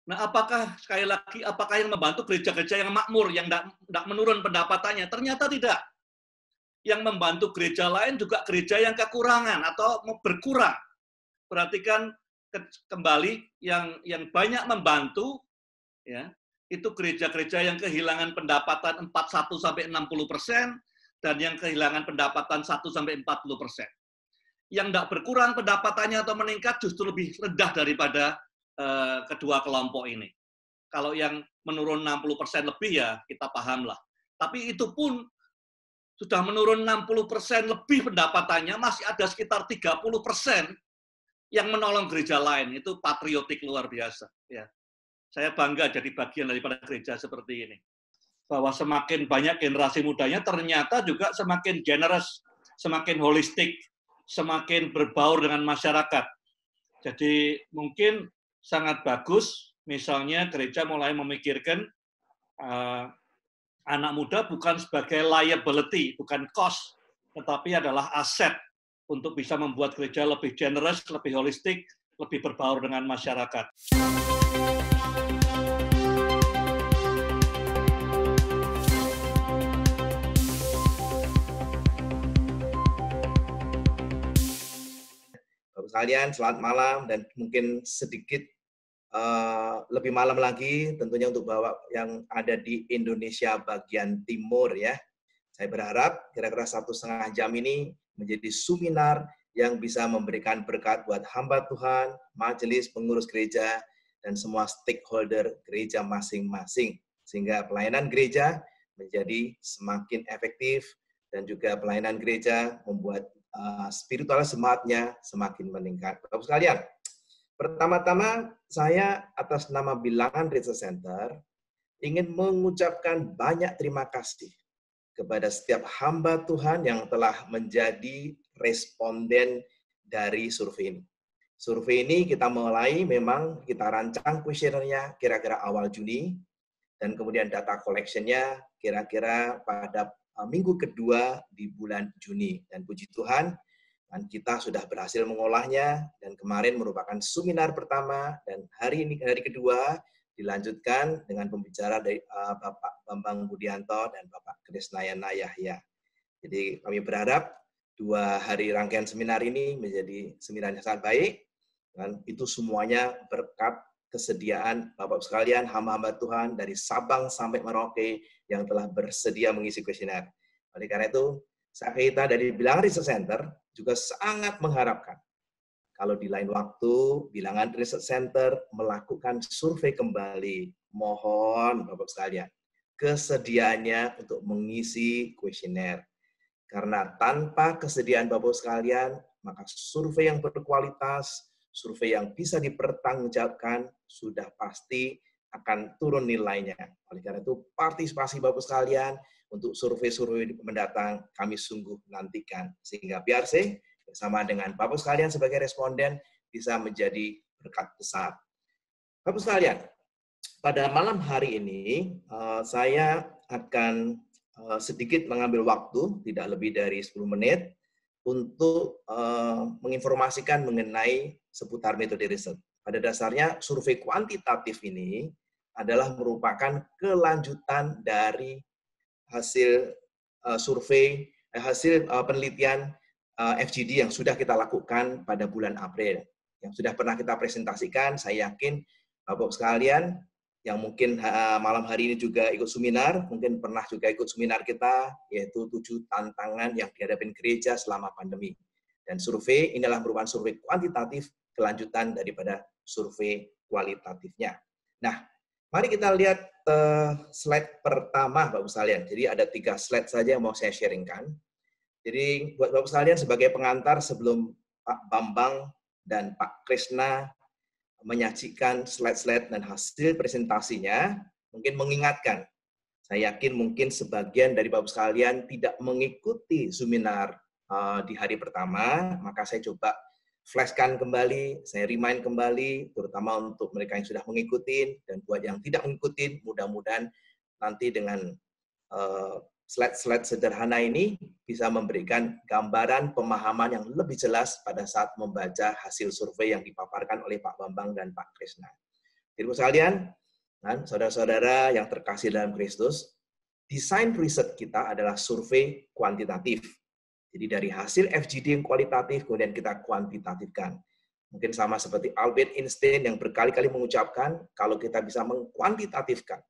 Nah, apakah sekali lagi, apakah yang membantu gereja-gereja yang makmur, yang tidak menurun pendapatannya? Ternyata tidak. Yang membantu gereja lain juga gereja yang kekurangan atau berkurang. Perhatikan kembali yang banyak membantu, ya, itu gereja-gereja yang kehilangan pendapatan 41 sampai 60% dan yang kehilangan pendapatan 1 sampai 40%. Yang tidak berkurang pendapatannya atau meningkat justru lebih rendah daripada kedua kelompok ini. Kalau yang menurun 60% lebih ya kita paham lah. Tapi itu pun sudah menurun 60% lebih pendapatannya, masih ada sekitar 30% yang menolong gereja lain. Itu patriotik luar biasa. Ya. Saya bangga jadi bagian daripada gereja seperti ini. Bahwa semakin banyak generasi mudanya ternyata juga semakin generous, semakin holistik, semakin berbaur dengan masyarakat. Jadi mungkin sangat bagus, misalnya gereja mulai memikirkan anak muda bukan sebagai liability, bukan cost, tetapi adalah aset untuk bisa membuat gereja lebih generous, lebih holistik, lebih berbaur dengan masyarakat. Bapak sekalian, selamat malam dan mungkin sedikit lebih malam lagi tentunya untuk Bapak yang ada di Indonesia bagian timur ya. Saya berharap kira-kira 1,5 jam ini menjadi seminar yang bisa memberikan berkat buat hamba Tuhan, majelis, pengurus gereja, dan semua stakeholder gereja masing-masing. Sehingga pelayanan gereja menjadi semakin efektif dan juga pelayanan gereja membuat spiritual semangatnya semakin meningkat. Bapak sekalian, pertama-tama saya atas nama Bilangan Research Center ingin mengucapkan banyak terima kasih kepada setiap hamba Tuhan yang telah menjadi responden dari survei ini. Survei ini kita mulai, memang kita rancang kuesionernya kira-kira awal Juni, dan kemudian data collection-nya kira-kira pada minggu kedua di bulan Juni. Dan puji Tuhan, dan kita sudah berhasil mengolahnya, dan kemarin merupakan seminar pertama, dan hari kedua dilanjutkan dengan pembicara dari Bapak Bambang Budianto dan Bapak Krisnayana Yahya. Jadi kami berharap 2 hari rangkaian seminar ini menjadi seminar yang sangat baik, dan itu semuanya berkat kesediaan Bapak sekalian, hamba-hamba Tuhan dari Sabang sampai Merauke yang telah bersedia mengisi kuesioner. Oleh karena itu, kita dari Bilangan Research Center juga sangat mengharapkan kalau di lain waktu Bilangan Research Center melakukan survei kembali. Mohon Bapak sekalian, kesediaannya untuk mengisi kuesioner. Karena tanpa kesediaan Bapak sekalian, maka survei yang berkualitas, survei yang bisa dipertanggungjawabkan, sudah pasti akan turun nilainya. Oleh karena itu, partisipasi Bapak sekalian untuk survei-survei mendatang kami sungguh nantikan. Sehingga BRC bersama dengan Bapak sekalian sebagai responden bisa menjadi berkat besar. Bapak sekalian, pada malam hari ini saya akan sedikit mengambil waktu, tidak lebih dari 10 menit, untuk menginformasikan mengenai seputar metode riset. Pada dasarnya, survei kuantitatif ini adalah merupakan kelanjutan dari hasil survei, hasil penelitian FGD yang sudah kita lakukan pada bulan April. Yang sudah pernah kita presentasikan, saya yakin Bapak sekalian yang mungkin malam hari ini juga ikut seminar, mungkin pernah juga ikut seminar kita, yaitu 7 tantangan yang dihadapi gereja selama pandemi. Dan survei inilah merupakan survei kuantitatif, kelanjutan daripada survei kualitatifnya. Nah, mari kita lihat slide pertama, Bapak sekalian. Jadi ada 3 slide saja yang mau saya sharingkan. Jadi buat Bapak sekalian sebagai pengantar sebelum Pak Bambang dan Pak Krisna menyajikan slide-slide dan hasil presentasinya, mungkin mengingatkan. Saya yakin mungkin sebagian dari Bapak sekalian tidak mengikuti seminar di hari pertama, maka saya coba flashkan kembali, saya remind kembali, terutama untuk mereka yang sudah mengikuti, dan buat yang tidak mengikuti, mudah-mudahan nanti dengan slide-slide sederhana ini bisa memberikan gambaran pemahaman yang lebih jelas pada saat membaca hasil survei yang dipaparkan oleh Pak Bambang dan Pak Krisna. Jadi sekalian, kan, saudara-saudara yang terkasih dalam Kristus, desain riset kita adalah survei kuantitatif. Jadi dari hasil FGD yang kualitatif, kemudian kita kuantitatifkan. Mungkin sama seperti Albert Einstein yang berkali-kali mengucapkan, kalau kita bisa mengkuantitatifkan,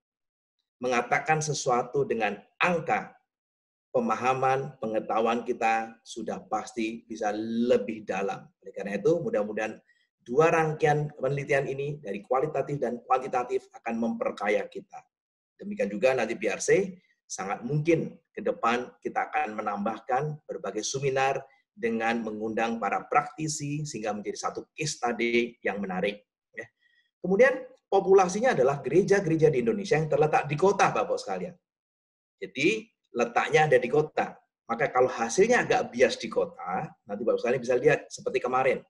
mengatakan sesuatu dengan angka, pemahaman, pengetahuan kita sudah pasti bisa lebih dalam. Oleh karena itu, mudah-mudahan dua rangkaian penelitian ini dari kualitatif dan kuantitatif akan memperkaya kita. Demikian juga nanti BRC, sangat mungkin ke depan kita akan menambahkan berbagai seminar dengan mengundang para praktisi sehingga menjadi satu case study yang menarik. Kemudian populasinya adalah gereja-gereja di Indonesia yang terletak di kota, Bapak sekalian. Jadi letaknya ada di kota. Maka kalau hasilnya agak bias di kota, nanti Bapak sekalian bisa lihat seperti kemarin.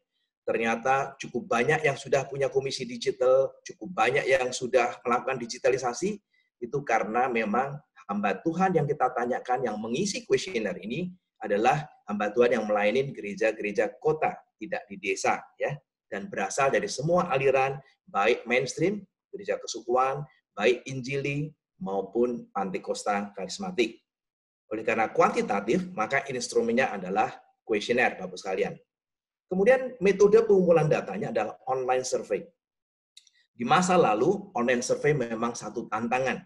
Ternyata cukup banyak yang sudah punya komisi digital, cukup banyak yang sudah melakukan digitalisasi, itu karena memang hamba Tuhan yang kita tanyakan, yang mengisi kuesioner ini adalah hamba Tuhan yang melayani gereja-gereja kota, tidak di desa, ya, dan berasal dari semua aliran, baik mainstream, gereja kesukuan, baik Injili, maupun Pantekosta karismatik. Oleh karena kuantitatif, maka instrumennya adalah kuesioner, Bapak sekalian. Kemudian metode pengumpulan datanya adalah online survey. Di masa lalu, online survey memang satu tantangan.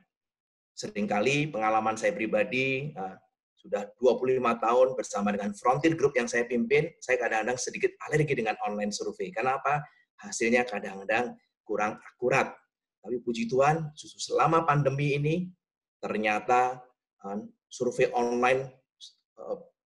Seringkali pengalaman saya pribadi, sudah 25 tahun bersama dengan Frontier Group yang saya pimpin, saya kadang-kadang sedikit alergi dengan online survei. Kenapa? Hasilnya kadang-kadang kurang akurat. Tapi puji Tuhan, justru selama pandemi ini, ternyata survei online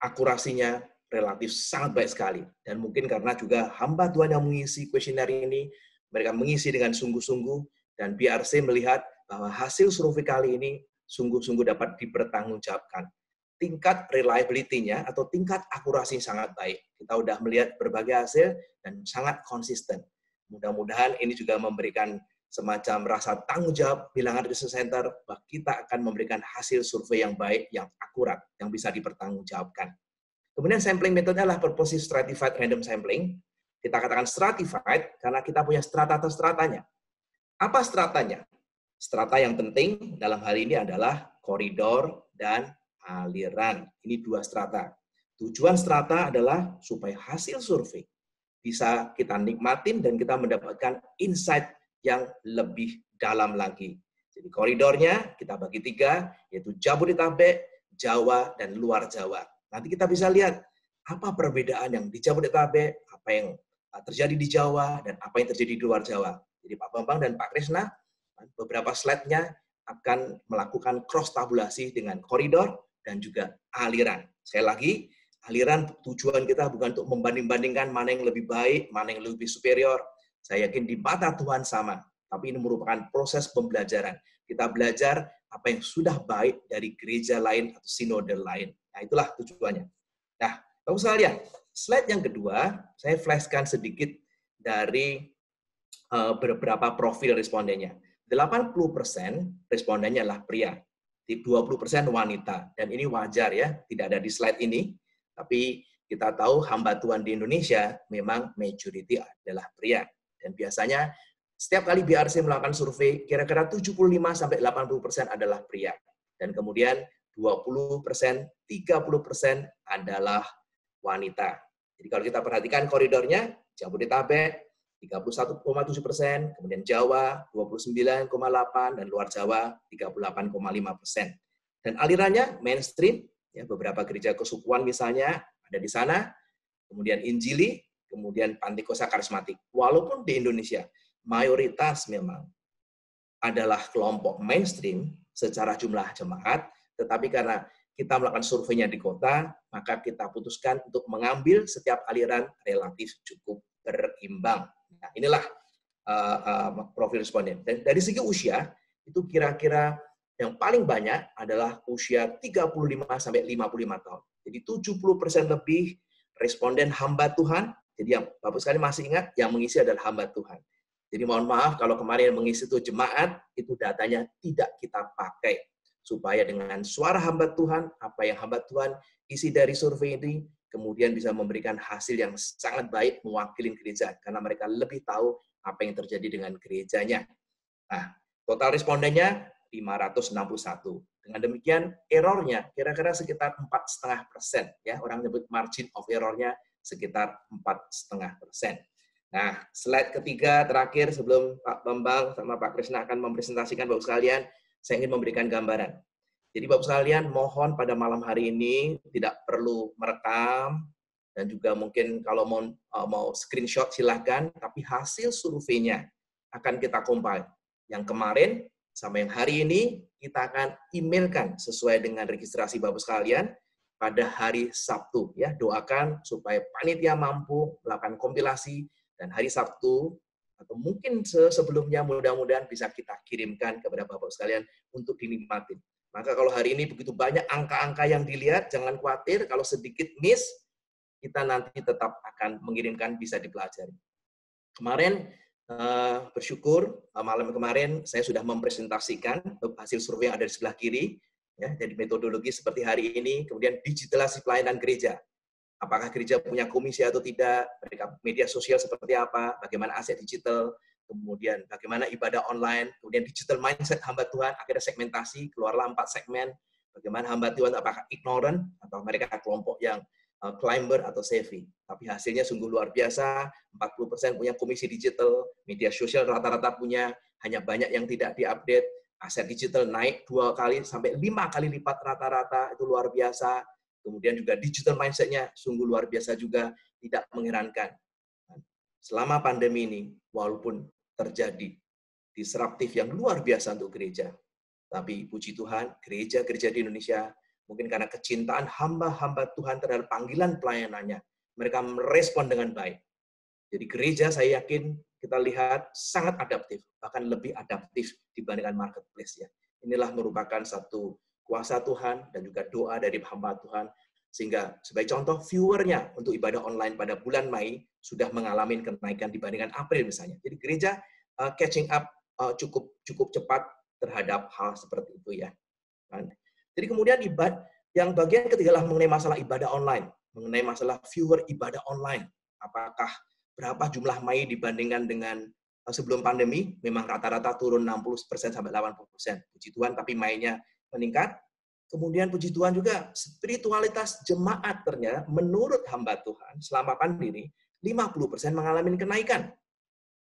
akurasinya relatif sangat baik sekali. Dan mungkin karena juga hamba Tuhan yang mengisi kuesioner ini, mereka mengisi dengan sungguh-sungguh, dan BRC melihat bahwa hasil survei kali ini sungguh-sungguh dapat dipertanggungjawabkan. Tingkat reliability-nya atau tingkat akurasi sangat baik. Kita sudah melihat berbagai hasil dan sangat konsisten. Mudah-mudahan ini juga memberikan semacam rasa tanggung jawab Bilangan Research Center bahwa kita akan memberikan hasil survei yang baik, yang akurat, yang bisa dipertanggungjawabkan. Kemudian sampling metode adalah purposive stratified random sampling. Kita katakan stratified karena kita punya strata atau stratanya. Apa stratanya? Strata yang penting dalam hal ini adalah koridor dan aliran. Ini dua strata. Tujuan strata adalah supaya hasil survei bisa kita nikmatin dan kita mendapatkan insight yang lebih dalam lagi. Jadi koridornya kita bagi tiga, yaitu Jabodetabek, Jawa, dan luar Jawa. Nanti kita bisa lihat apa perbedaan yang di Jabodetabek, apa yang terjadi di Jawa, dan apa yang terjadi di luar Jawa. Jadi Pak Bambang dan Pak Krisna, beberapa slide-nya akan melakukan cross-tabulasi dengan koridor dan juga aliran. Sekali lagi, aliran tujuan kita bukan untuk membanding-bandingkan mana yang lebih baik, mana yang lebih superior. Saya yakin di mata Tuhan sama, tapi ini merupakan proses pembelajaran. Kita belajar apa yang sudah baik dari gereja lain atau sinode lain. Nah, itulah tujuannya. Nah, Bapak sekalian, slide yang kedua, saya flashkan sedikit dari beberapa profil respondennya. 80% respondennya adalah pria, 20% wanita. Dan ini wajar ya, tidak ada di slide ini. Tapi kita tahu hamba Tuhan di Indonesia memang majority adalah pria. Dan biasanya setiap kali BRC melakukan survei, kira-kira 75-80% adalah pria. Dan kemudian 20%, 30% adalah wanita. Jadi kalau kita perhatikan koridornya, Jabodetabek 31,7%, kemudian Jawa 29,8%, dan luar Jawa 38,5%. Dan alirannya mainstream, ya, beberapa gereja kesukuan misalnya ada di sana, kemudian Injili, kemudian Pantekosta karismatik. Walaupun di Indonesia mayoritas memang adalah kelompok mainstream secara jumlah jemaat, tetapi karena kita melakukan surveinya di kota, maka kita putuskan untuk mengambil setiap aliran relatif cukup berimbang. Nah, inilah profil responden. Dan dari segi usia, itu kira-kira yang paling banyak adalah usia 35-55 tahun. Jadi 70% lebih responden hamba Tuhan. Jadi yang Bapak sekali masih ingat, yang mengisi adalah hamba Tuhan. Jadi mohon maaf kalau kemarin mengisi itu jemaat, itu datanya tidak kita pakai. Supaya dengan suara hamba Tuhan, apa yang hamba Tuhan isi dari survei ini, kemudian bisa memberikan hasil yang sangat baik mewakili gereja. Karena mereka lebih tahu apa yang terjadi dengan gerejanya. Nah, total respondennya 561. Dengan demikian, errornya kira-kira sekitar 4,5%. Ya, orang menyebut margin of errornya sekitar 4,5%. Nah, slide ketiga terakhir sebelum Pak Bambang sama Pak Krisna akan mempresentasikan Bapak sekalian, saya ingin memberikan gambaran. Jadi Bapak sekalian, mohon pada malam hari ini tidak perlu merekam, dan juga mungkin kalau mau screenshot silahkan, tapi hasil surveinya akan kita compile. Yang kemarin sama yang hari ini kita akan emailkan sesuai dengan registrasi Bapak sekalian pada hari Sabtu. Ya, doakan supaya panitia mampu melakukan kompilasi dan hari Sabtu atau mungkin sebelumnya mudah-mudahan bisa kita kirimkan kepada Bapak sekalian untuk dinikmati. Maka kalau hari ini begitu banyak angka-angka yang dilihat, jangan khawatir kalau sedikit miss, kita nanti tetap akan mengirimkan, bisa dipelajari. Kemarin bersyukur malam kemarin saya sudah mempresentasikan hasil survei yang ada di sebelah kiri, ya, jadi metodologi seperti hari ini, kemudian digitalisasi pelayanan gereja. Apakah gereja punya komisi atau tidak, mereka media sosial seperti apa, bagaimana aset digital, kemudian bagaimana ibadah online, kemudian digital mindset hamba Tuhan, akhirnya segmentasi, keluarlah 4 segmen, bagaimana hamba Tuhan apakah ignorant, atau mereka kelompok yang climber atau savvy. Tapi hasilnya sungguh luar biasa, 40% punya komisi digital, media sosial rata-rata punya, hanya banyak yang tidak diupdate, aset digital naik 2 kali sampai 5 kali lipat rata-rata, itu luar biasa. Kemudian juga digital mindset-nya sungguh luar biasa juga, tidak mengherankan. Selama pandemi ini, walaupun terjadi disruptif yang luar biasa untuk gereja, tapi puji Tuhan, gereja-gereja di Indonesia, mungkin karena kecintaan hamba-hamba Tuhan terhadap panggilan pelayanannya, mereka merespon dengan baik. Jadi gereja saya yakin kita lihat sangat adaptif, bahkan lebih adaptif dibandingkan marketplace ya. Inilah merupakan satu kuasa Tuhan dan juga doa dari hamba Tuhan, sehingga sebagai contoh viewernya untuk ibadah online pada bulan Mei sudah mengalami kenaikan dibandingkan April misalnya. Jadi gereja catching up cukup cepat terhadap hal seperti itu ya. Jadi kemudian yang bagian ketiga adalah mengenai masalah ibadah online, mengenai masalah viewer ibadah online. Apakah berapa jumlah Mei dibandingkan dengan sebelum pandemi? Memang rata-rata turun 60% sampai 80%. Puji Tuhan, tapi Mei-nya meningkat. Kemudian puji Tuhan juga spiritualitas jemaat ternyata menurut hamba Tuhan selama pandemi 50% mengalami kenaikan.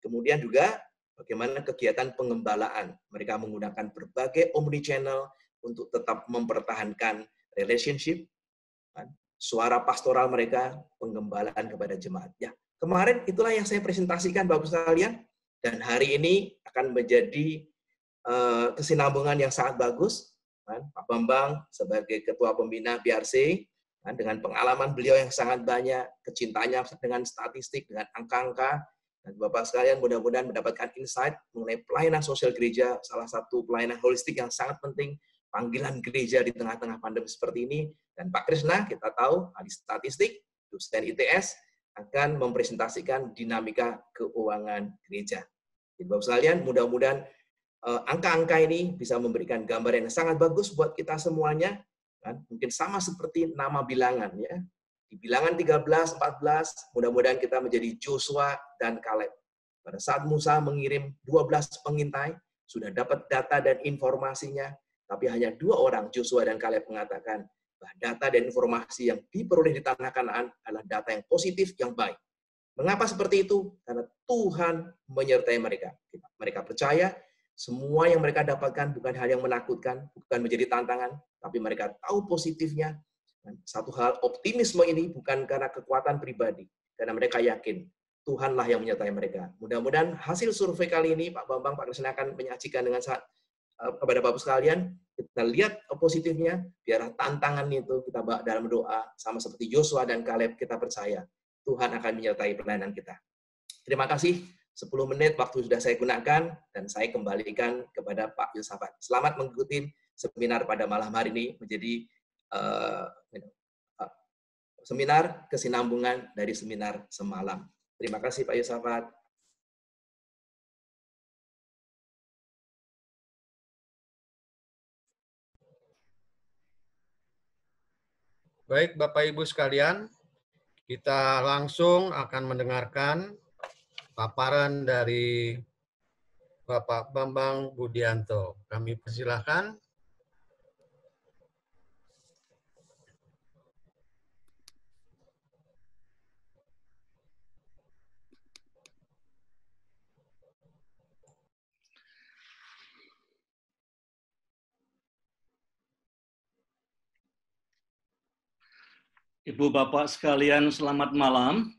Kemudian juga bagaimana kegiatan pengembalaan. Mereka menggunakan berbagai omnichannel untuk tetap mempertahankan relationship, suara pastoral mereka, penggembalaan kepada jemaat. Ya, kemarin itulah yang saya presentasikan Bapak sekalian, dan hari ini akan menjadi kesinambungan yang sangat bagus. Pak Bambang sebagai Ketua Pembina BRC, dengan pengalaman beliau yang sangat banyak, kecintanya dengan statistik, dengan angka-angka, dan Bapak sekalian mudah-mudahan mendapatkan insight mengenai pelayanan sosial gereja, salah satu pelayanan holistik yang sangat penting, panggilan gereja di tengah-tengah pandemi seperti ini. Dan Pak Krisna, kita tahu, ahli statistik, dosen ITS, akan mempresentasikan dinamika keuangan gereja. Jadi Bapak sekalian, mudah-mudahan angka-angka ini bisa memberikan gambaran yang sangat bagus buat kita semuanya. Mungkin sama seperti nama bilangan ya. Di bilangan 13, 14, mudah-mudahan kita menjadi Joshua dan Kaleb. Pada saat Musa mengirim 12 pengintai, sudah dapat data dan informasinya, tapi hanya 2 orang, Joshua dan Kaleb, mengatakan bahwa data dan informasi yang diperoleh di tanah Kanaan adalah data yang positif, yang baik. Mengapa seperti itu? Karena Tuhan menyertai mereka. Mereka percaya semua yang mereka dapatkan bukan hal yang menakutkan, bukan menjadi tantangan, tapi mereka tahu positifnya. Satu hal, optimisme ini bukan karena kekuatan pribadi, karena mereka yakin Tuhanlah yang menyertai mereka. Mudah-mudahan hasil survei kali ini, Pak Bambang, Pak Krisna akan menyajikan dengan kepada Bapak sekalian, kita lihat positifnya, biar tantangan itu kita bawa dalam doa, sama seperti Joshua dan Kaleb, kita percaya Tuhan akan menyertai pelayanan kita. Terima kasih. 10 menit waktu sudah saya gunakan, dan saya kembalikan kepada Pak Yosafat. Selamat mengikuti seminar pada malam hari ini, menjadi seminar kesinambungan dari seminar semalam. Terima kasih Pak Yosafat. Baik Bapak Ibu sekalian, kita langsung akan mendengarkan paparan dari Bapak Bambang Budianto. Kami persilahkan. Ibu Bapak sekalian, selamat malam.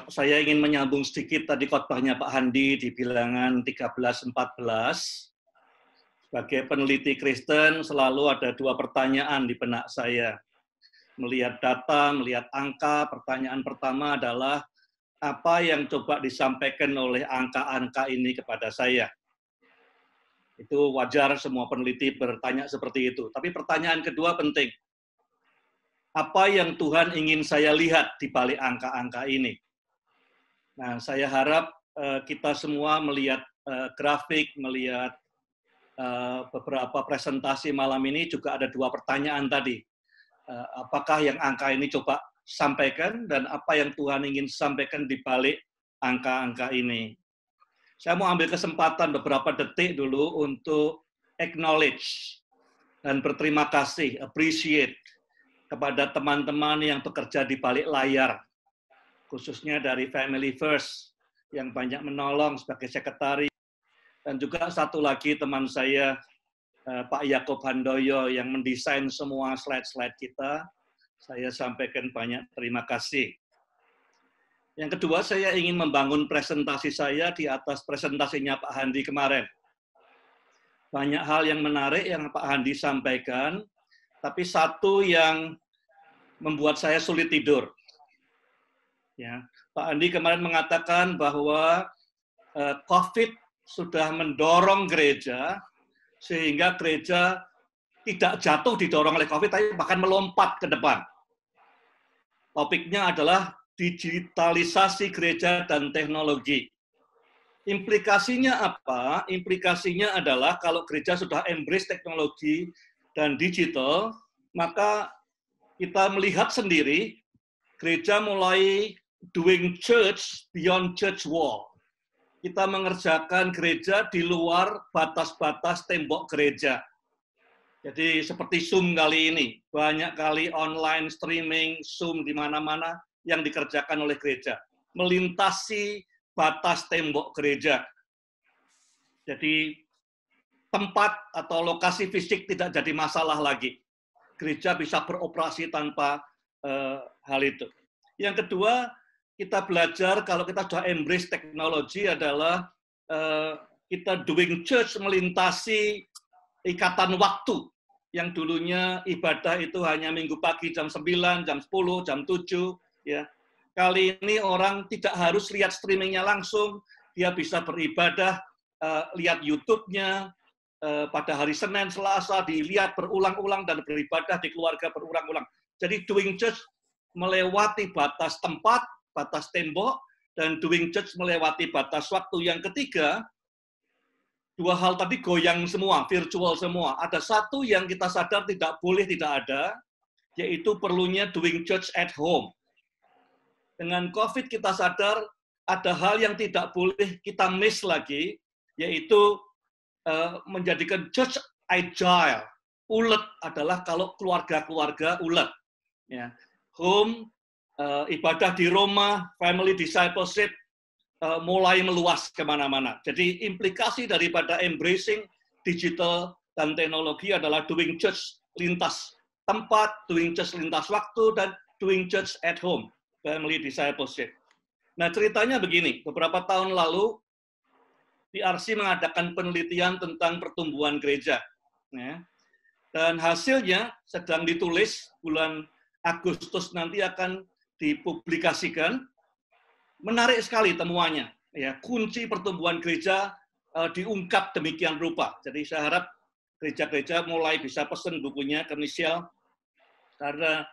Saya ingin menyambung sedikit tadi khotbahnya Pak Handi di bilangan 13-14. Sebagai peneliti Kristen, selalu ada dua pertanyaan di benak saya. Melihat data, melihat angka, pertanyaan pertama adalah, apa yang coba disampaikan oleh angka-angka ini kepada saya? Itu wajar semua peneliti bertanya seperti itu. Tapi pertanyaan kedua penting. Apa yang Tuhan ingin saya lihat di balik angka-angka ini? Nah, saya harap kita semua melihat grafik, melihat beberapa presentasi malam ini juga ada dua pertanyaan tadi. Apakah yang angka ini coba sampaikan dan apa yang Tuhan ingin sampaikan di balik angka-angka ini? Saya mau ambil kesempatan beberapa detik dulu untuk acknowledge dan berterima kasih, appreciate kepada teman-teman yang bekerja di balik layar, khususnya dari Family First, yang banyak menolong sebagai sekretari, dan juga satu lagi teman saya, Pak Yakob Handoyo, yang mendesain semua slide-slide kita. Saya sampaikan banyak terima kasih. Yang kedua, saya ingin membangun presentasi saya di atas presentasinya Pak Handi kemarin. Banyak hal yang menarik yang Pak Handi sampaikan, tapi satu yang membuat saya sulit tidur. Ya, Pak Andi kemarin mengatakan bahwa COVID sudah mendorong gereja, sehingga gereja tidak jatuh didorong oleh COVID, tapi bahkan melompat ke depan. Topiknya adalah digitalisasi gereja dan teknologi. Implikasinya apa? Implikasinya adalah kalau gereja sudah embrace teknologi dan digital, maka kita melihat sendiri, gereja mulai doing church beyond church wall. Kita mengerjakan gereja di luar batas-batas tembok gereja. Jadi seperti Zoom kali ini, banyak kali online streaming, Zoom di mana-mana yang dikerjakan oleh gereja. Melintasi batas tembok gereja. Jadi tempat atau lokasi fisik tidak jadi masalah lagi. Gereja bisa beroperasi tanpa hal itu. Yang kedua, kita belajar kalau kita sudah embrace teknologi adalah kita doing church melintasi ikatan waktu. Yang dulunya ibadah itu hanya minggu pagi jam 9, jam 10, jam 7. Ya. Kali ini orang tidak harus lihat streamingnya langsung, dia bisa beribadah, lihat YouTube-nya, pada hari Senin, Selasa, dilihat berulang-ulang dan beribadah di keluarga berulang-ulang. Jadi doing church melewati batas tempat, batas tembok, dan doing church melewati batas waktu. Yang ketiga, dua hal tadi goyang semua, virtual semua. Ada satu yang kita sadar tidak boleh tidak ada, yaitu perlunya doing church at home. Dengan COVID kita sadar ada hal yang tidak boleh kita miss lagi, yaitu menjadikan church agile. Ulet adalah kalau keluarga-keluarga ulet. Ya. Home, ibadah di rumah, family discipleship, mulai meluas kemana-mana. Jadi implikasi daripada embracing digital dan teknologi adalah doing church lintas tempat, doing church lintas waktu, dan doing church at home, family discipleship. Nah ceritanya begini, beberapa tahun lalu, PRC mengadakan penelitian tentang pertumbuhan gereja. Ya. Dan hasilnya sedang ditulis, bulan Agustus nanti akan dipublikasikan. Menarik sekali temuannya. Ya, kunci pertumbuhan gereja diungkap demikian rupa. Jadi saya harap gereja-gereja mulai bisa pesan bukunya ke Michelle, karena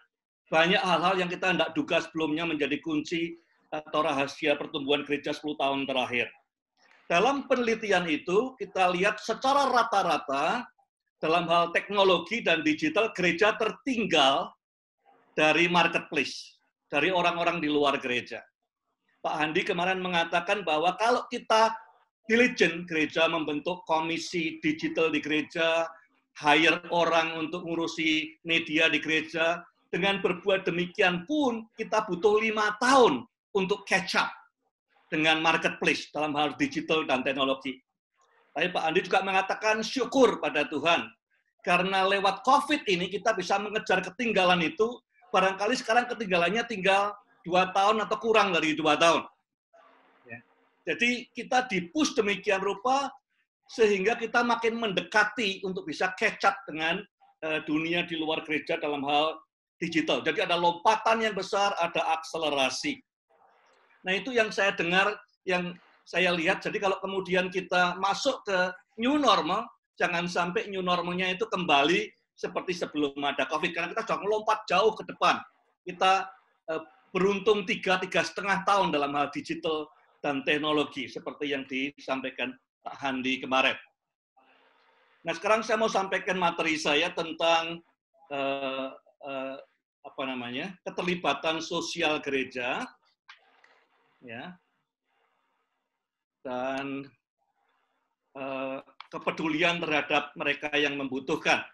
banyak hal-hal yang kita tidak duga sebelumnya menjadi kunci atau rahasia pertumbuhan gereja 10 tahun terakhir. Dalam penelitian itu, kita lihat secara rata-rata, dalam hal teknologi dan digital, gereja tertinggal dari marketplace, dari orang-orang di luar gereja. Pak Handi kemarin mengatakan bahwa kalau kita diligent gereja membentuk komisi digital di gereja, hire orang untuk ngurusi media di gereja. Dengan berbuat demikian pun kita butuh 5 tahun untuk catch up dengan marketplace dalam hal digital dan teknologi. Tapi Pak Andi juga mengatakan syukur pada Tuhan. Karena lewat COVID ini kita bisa mengejar ketinggalan itu, barangkali sekarang ketinggalannya tinggal 2 tahun atau kurang dari 2 tahun. Jadi kita di-push demikian rupa, sehingga kita makin mendekati untuk bisa catch up dengan dunia di luar gereja dalam hal digital. Jadi ada lompatan yang besar, ada akselerasi. Nah itu yang saya dengar, yang saya lihat. Jadi kalau kemudian kita masuk ke new normal, jangan sampai new normalnya itu kembali seperti sebelum ada COVID. Karena kita sudah melompat jauh ke depan. Kita beruntung 3,5 tahun dalam hal digital dan teknologi, seperti yang disampaikan Pak Handi kemarin. Nah sekarang saya mau sampaikan materi saya tentang keterlibatan sosial gereja, ya, dan kepedulian terhadap mereka yang membutuhkan.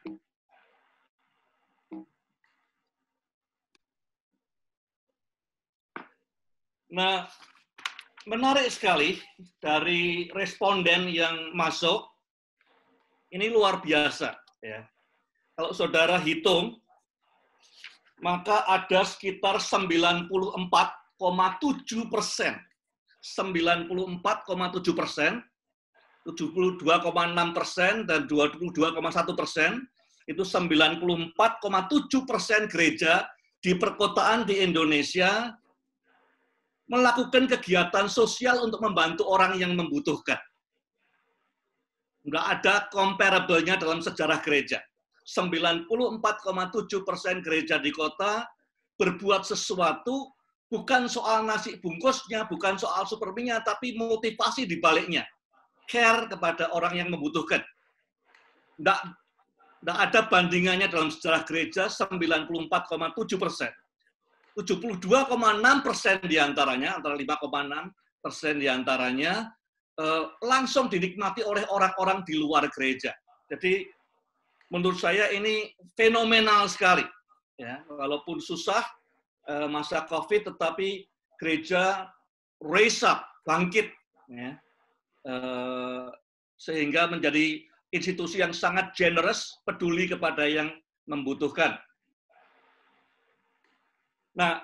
Nah, menarik sekali dari responden yang masuk, ini luar biasa. Ya. Kalau saudara hitung, maka ada sekitar 94,7%. 94,7%, 72,6% dan 22,1%, itu 94,7% gereja di perkotaan di Indonesia melakukan kegiatan sosial untuk membantu orang yang membutuhkan. Nggak ada comparable-nya dalam sejarah gereja. 94,7% gereja di kota berbuat sesuatu, bukan soal nasi bungkusnya, bukan soal superminya, tapi motivasi di baliknya. Care kepada orang yang membutuhkan. Nggak ada bandingannya dalam sejarah gereja, 94,7%. 72,6% diantaranya, antara 5,6% diantaranya, langsung dinikmati oleh orang-orang di luar gereja. Jadi, menurut saya ini fenomenal sekali. Ya, walaupun susah, masa COVID, tetapi gereja raise up, bangkit. Ya, sehingga menjadi institusi yang sangat generous, peduli kepada yang membutuhkan. Nah,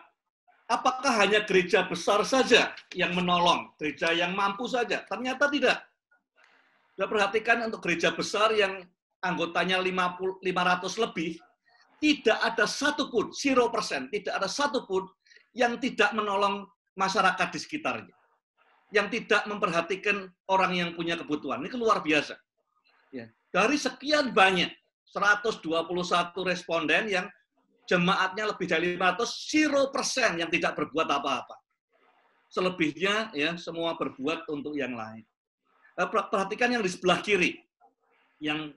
apakah hanya gereja besar saja yang menolong, gereja yang mampu saja? Ternyata tidak. Kita perhatikan untuk gereja besar yang anggotanya 500 lebih, tidak ada satupun, 0%, tidak ada satupun yang tidak menolong masyarakat di sekitarnya. Yang tidak memperhatikan orang yang punya kebutuhan. Ini luar biasa. Ya. Dari sekian banyak, 121 responden yang jemaatnya lebih dari 500, 0% yang tidak berbuat apa-apa. Selebihnya ya semua berbuat untuk yang lain. Perhatikan yang di sebelah kiri. Yang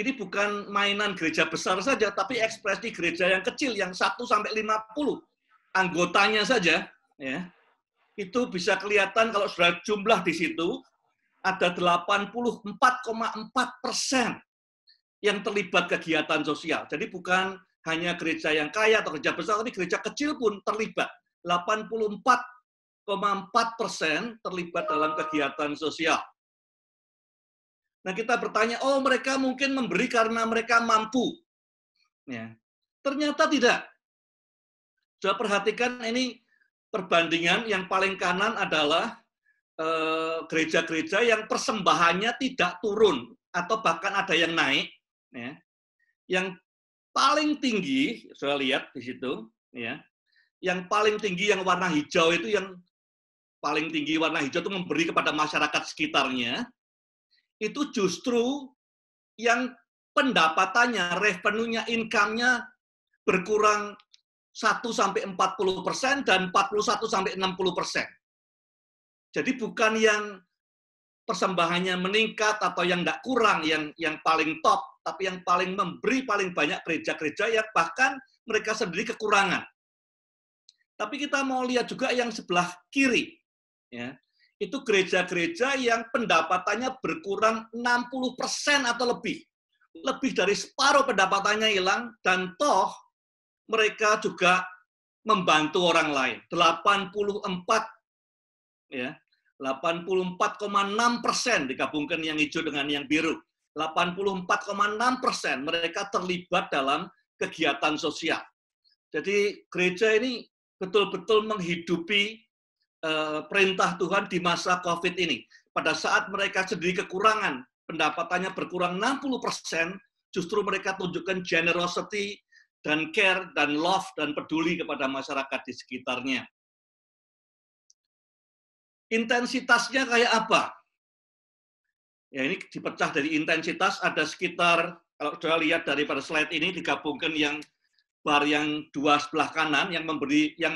ini bukan mainan gereja besar saja, tapi ekspresi gereja yang kecil, yang 1-50 anggotanya saja, ya, itu bisa kelihatan kalau sudah jumlah di situ, ada 84,4% yang terlibat kegiatan sosial. Jadi bukan hanya gereja yang kaya atau gereja besar, tapi gereja kecil pun terlibat. 84,4% terlibat dalam kegiatan sosial. Nah, kita bertanya, oh mereka mungkin memberi karena mereka mampu. Ya. Ternyata tidak. Coba perhatikan ini perbandingan yang paling kanan adalah gereja-gereja yang persembahannya tidak turun, atau bahkan ada yang naik. Ya. Yang paling tinggi, saya lihat di situ, ya, yang paling tinggi yang warna hijau itu, yang paling tinggi warna hijau itu memberi kepada masyarakat sekitarnya, itu justru yang pendapatannya, revenue-nya, income-nya berkurang 1-40% dan 41-60%. Jadi bukan yang persembahannya meningkat atau yang nggak kurang, yang paling top, tapi yang paling memberi paling banyak gereja-gereja yang bahkan mereka sendiri kekurangan. Tapi kita mau lihat juga yang sebelah kiri. Ya. itu gereja-gereja yang pendapatannya berkurang 60% atau lebih. Lebih dari separuh pendapatannya hilang, dan toh mereka juga membantu orang lain. 84,6% digabungkan yang hijau dengan yang biru. 84,6% mereka terlibat dalam kegiatan sosial. Jadi gereja ini betul-betul menghidupi perintah Tuhan di masa COVID ini. Pada saat mereka sendiri kekurangan, pendapatannya berkurang 60%, justru mereka tunjukkan generosity dan care dan love dan peduli kepada masyarakat di sekitarnya. Intensitasnya kayak apa? Ya, ini dipecah dari intensitas, ada sekitar, kalau sudah lihat daripada slide ini, digabungkan yang bar yang dua sebelah kanan, yang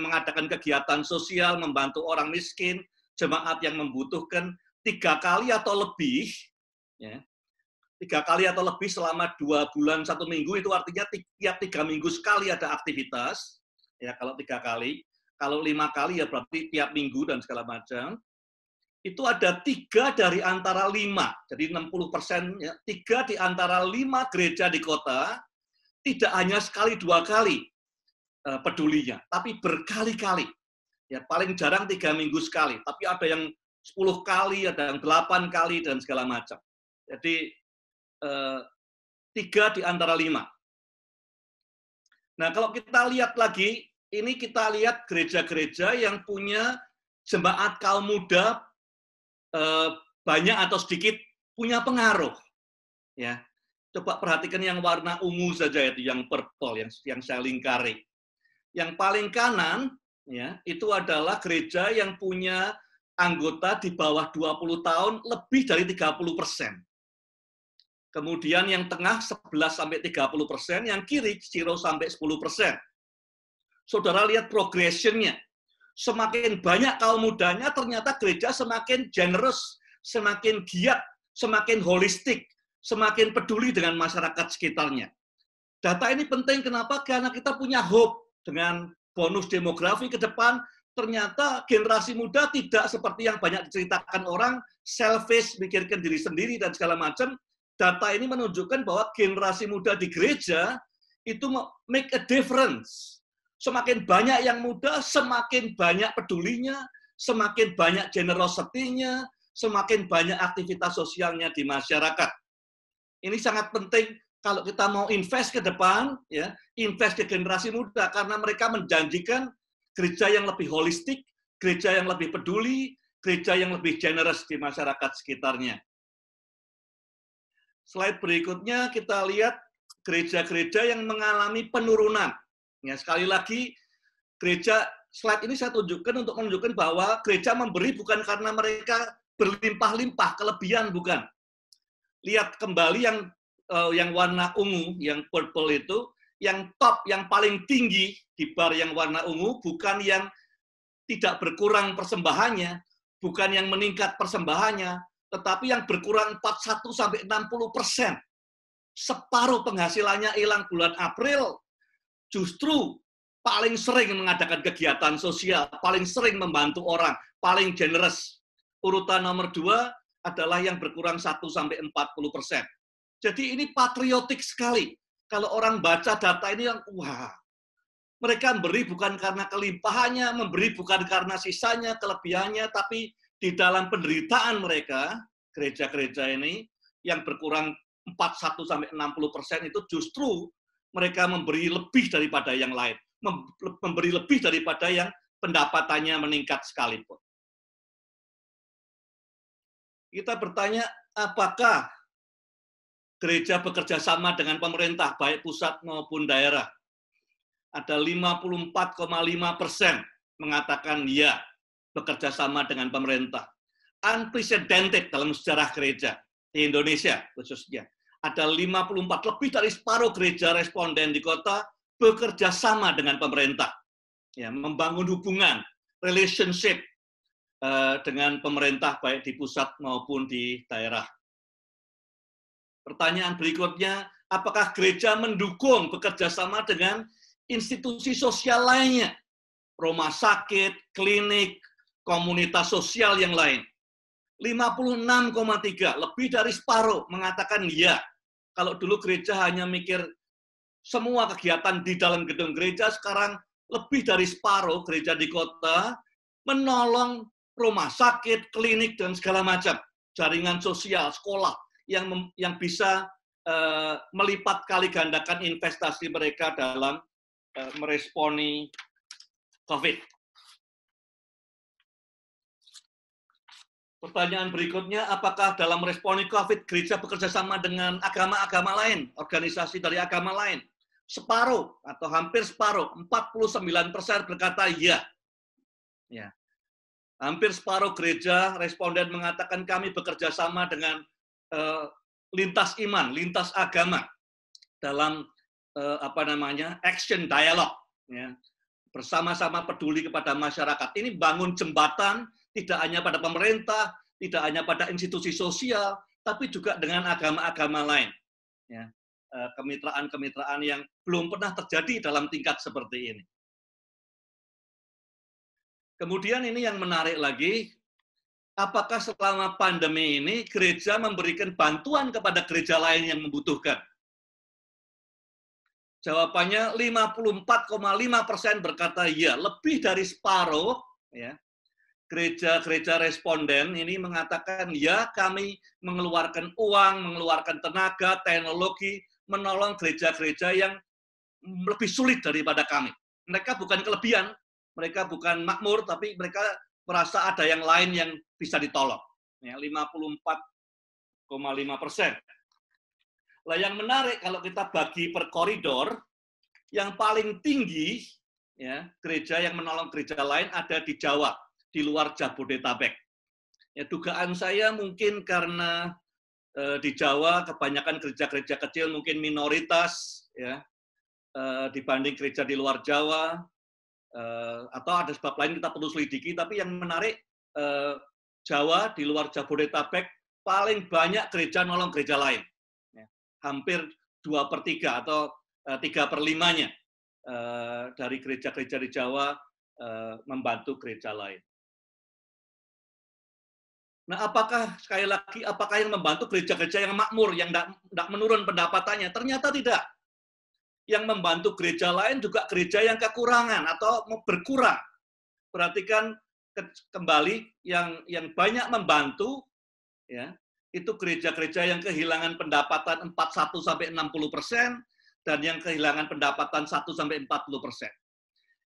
mengadakan kegiatan sosial, membantu orang miskin, jemaat yang membutuhkan 3 kali atau lebih, ya, 3 kali atau lebih selama 2 bulan 1 minggu, itu artinya tiap 3 minggu sekali ada aktivitas, ya kalau 3 kali, kalau 5 kali ya berarti tiap minggu dan segala macam. Itu ada 3 dari antara 5, jadi 60%, ya, 3 di antara 5 gereja di kota, tidak hanya sekali 2 kali pedulinya, tapi berkali-kali. Ya, paling jarang 3 minggu sekali, tapi ada yang 10 kali, ada yang 8 kali, dan segala macam. Jadi 3 di antara 5. Nah, kalau kita lihat lagi, ini kita lihat gereja-gereja yang punya jemaat kaum muda banyak atau sedikit punya pengaruh. Ya, coba perhatikan yang warna ungu saja, itu yang purple, yang saya lingkari. Yang paling kanan, ya, itu adalah gereja yang punya anggota di bawah 20 tahun lebih dari 30%. Kemudian yang tengah 11-30%, yang kiri 0-10%. Saudara lihat progression-nya. Semakin banyak kaum mudanya, ternyata gereja semakin generous, semakin giat, semakin holistik, semakin peduli dengan masyarakat sekitarnya. Data ini penting, kenapa? Karena kita punya hope dengan bonus demografi ke depan, ternyata generasi muda tidak seperti yang banyak diceritakan orang, selfish, mikirkan diri sendiri, dan segala macam. Data ini menunjukkan bahwa generasi muda di gereja itu make a difference. Semakin banyak yang muda, semakin banyak pedulinya, semakin banyak generosity-nya, semakin banyak aktivitas sosialnya di masyarakat. Ini sangat penting kalau kita mau invest ke depan, ya, invest di generasi muda, karena mereka menjanjikan gereja yang lebih holistik, gereja yang lebih peduli, gereja yang lebih generous di masyarakat sekitarnya. Slide berikutnya kita lihat gereja-gereja yang mengalami penurunan. Ya, sekali lagi, gereja, slide ini saya tunjukkan untuk menunjukkan bahwa gereja memberi bukan karena mereka berlimpah-limpah, kelebihan, bukan. Lihat kembali yang warna ungu, yang purple itu, yang top, yang paling tinggi di bar yang warna ungu, bukan yang tidak berkurang persembahannya, bukan yang meningkat persembahannya, tetapi yang berkurang 41-60%. Separuh penghasilannya hilang bulan April, justru paling sering mengadakan kegiatan sosial, paling sering membantu orang, paling generous. Urutan nomor 2 adalah yang berkurang 1-40%. Jadi ini patriotik sekali. Kalau orang baca data ini, wah, mereka memberi bukan karena kelimpahannya, memberi bukan karena sisanya, kelebihannya, tapi di dalam penderitaan mereka, gereja-gereja ini, yang berkurang 41-60% itu justru mereka memberi lebih daripada yang lain, memberi lebih daripada yang pendapatannya meningkat sekalipun. Kita bertanya, apakah gereja bekerja sama dengan pemerintah, baik pusat maupun daerah? Ada 54,5% mengatakan ya, bekerja sama dengan pemerintah. Unprecedented dalam sejarah gereja di Indonesia khususnya. Ada 54, lebih dari separuh gereja responden di kota bekerja sama dengan pemerintah. Ya, membangun hubungan, relationship dengan pemerintah baik di pusat maupun di daerah. Pertanyaan berikutnya, apakah gereja mendukung bekerja sama dengan institusi sosial lainnya? Rumah sakit, klinik, komunitas sosial yang lain. 56,3, lebih dari separuh mengatakan ya. Kalau dulu gereja hanya mikir semua kegiatan di dalam gedung gereja, sekarang lebih dari separuh gereja di kota menolong rumah sakit, klinik, dan segala macam. Jaringan sosial, sekolah, yang bisa melipat kali gandakan investasi mereka dalam meresponi COVID. Pertanyaan berikutnya, apakah dalam meresponi COVID, gereja bekerja sama dengan agama-agama lain, organisasi dari agama lain? Separuh atau hampir separuh, 49% berkata ya. Ya. Hampir separuh gereja responden mengatakan kami bekerja sama dengan lintas iman, lintas agama dalam action dialogue, ya. Bersama-sama peduli kepada masyarakat. Ini bangun jembatan tidak hanya pada pemerintah, tidak hanya pada institusi sosial, tapi juga dengan agama-agama lain. Ya. Kemitraan-kemitraan yang belum pernah terjadi dalam tingkat seperti ini. Kemudian ini yang menarik lagi, apakah selama pandemi ini gereja memberikan bantuan kepada gereja lain yang membutuhkan? Jawabannya 54,5% berkata ya, lebih dari separuh ya. Gereja-gereja responden ini mengatakan ya, kami mengeluarkan uang, mengeluarkan tenaga, teknologi, menolong gereja-gereja yang lebih sulit daripada kami. Mereka bukan kelebihan, mereka bukan makmur, tapi mereka merasa ada yang lain yang bisa ditolong. Ya, 54,5%. Lah yang menarik kalau kita bagi per koridor, yang paling tinggi ya, gereja yang menolong gereja lain ada di Jawa, di luar Jabodetabek. Ya, dugaan saya mungkin karena di Jawa kebanyakan gereja-gereja kecil mungkin minoritas ya, dibanding gereja di luar Jawa, atau ada sebab lain kita perlu selidiki, tapi yang menarik Jawa di luar Jabodetabek paling banyak gereja nolong gereja lain. Ya, hampir 2/3 atau 3/5-nya dari gereja-gereja di Jawa membantu gereja lain. Nah, apakah sekali lagi apakah yang membantu gereja-gereja yang makmur, yang tidak menurun pendapatannya? Ternyata tidak. Yang membantu gereja lain juga gereja yang kekurangan atau berkurang. Perhatikan kembali yang banyak membantu ya, itu gereja-gereja yang kehilangan pendapatan 41-60% dan yang kehilangan pendapatan 1-40%.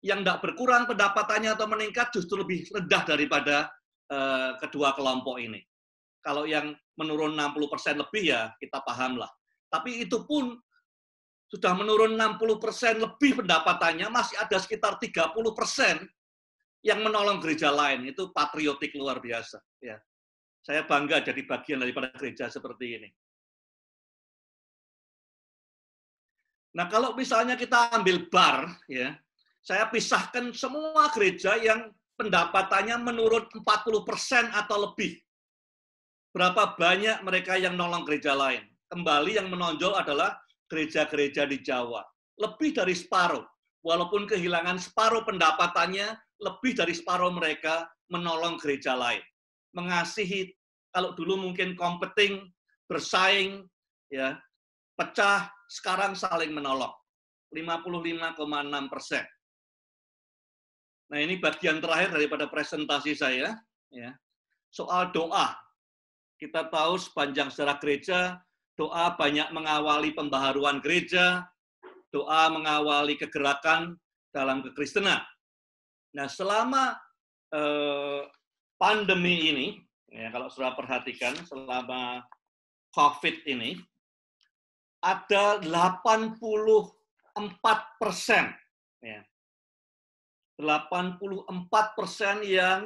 Yang tidak berkurang pendapatannya atau meningkat justru lebih rendah daripada kedua kelompok ini. Kalau yang menurun 60% lebih ya kita paham lah. Tapi itu pun sudah menurun 60% lebih pendapatannya, masih ada sekitar 30% yang menolong gereja lain. Itu patriotik luar biasa. Ya. Saya bangga jadi bagian daripada gereja seperti ini. Nah, kalau misalnya kita ambil bar, ya, saya pisahkan semua gereja yang pendapatannya menurun 40% atau lebih. Berapa banyak mereka yang nolong gereja lain? Kembali yang menonjol adalah gereja-gereja di Jawa. Lebih dari separuh. Walaupun kehilangan separuh pendapatannya, lebih dari separuh mereka menolong gereja lain. Mengasihi, kalau dulu mungkin competing, bersaing, ya, pecah, sekarang saling menolong. 55,6%. Nah, ini bagian terakhir daripada presentasi saya. Ya. Soal doa. Kita tahu sepanjang sejarah gereja, doa banyak mengawali pembaharuan gereja, doa mengawali kegerakan dalam kekristenan. Nah, selama pandemi ini, ya, kalau saudara perhatikan, selama COVID ini, ada 84%. Ya. 84% yang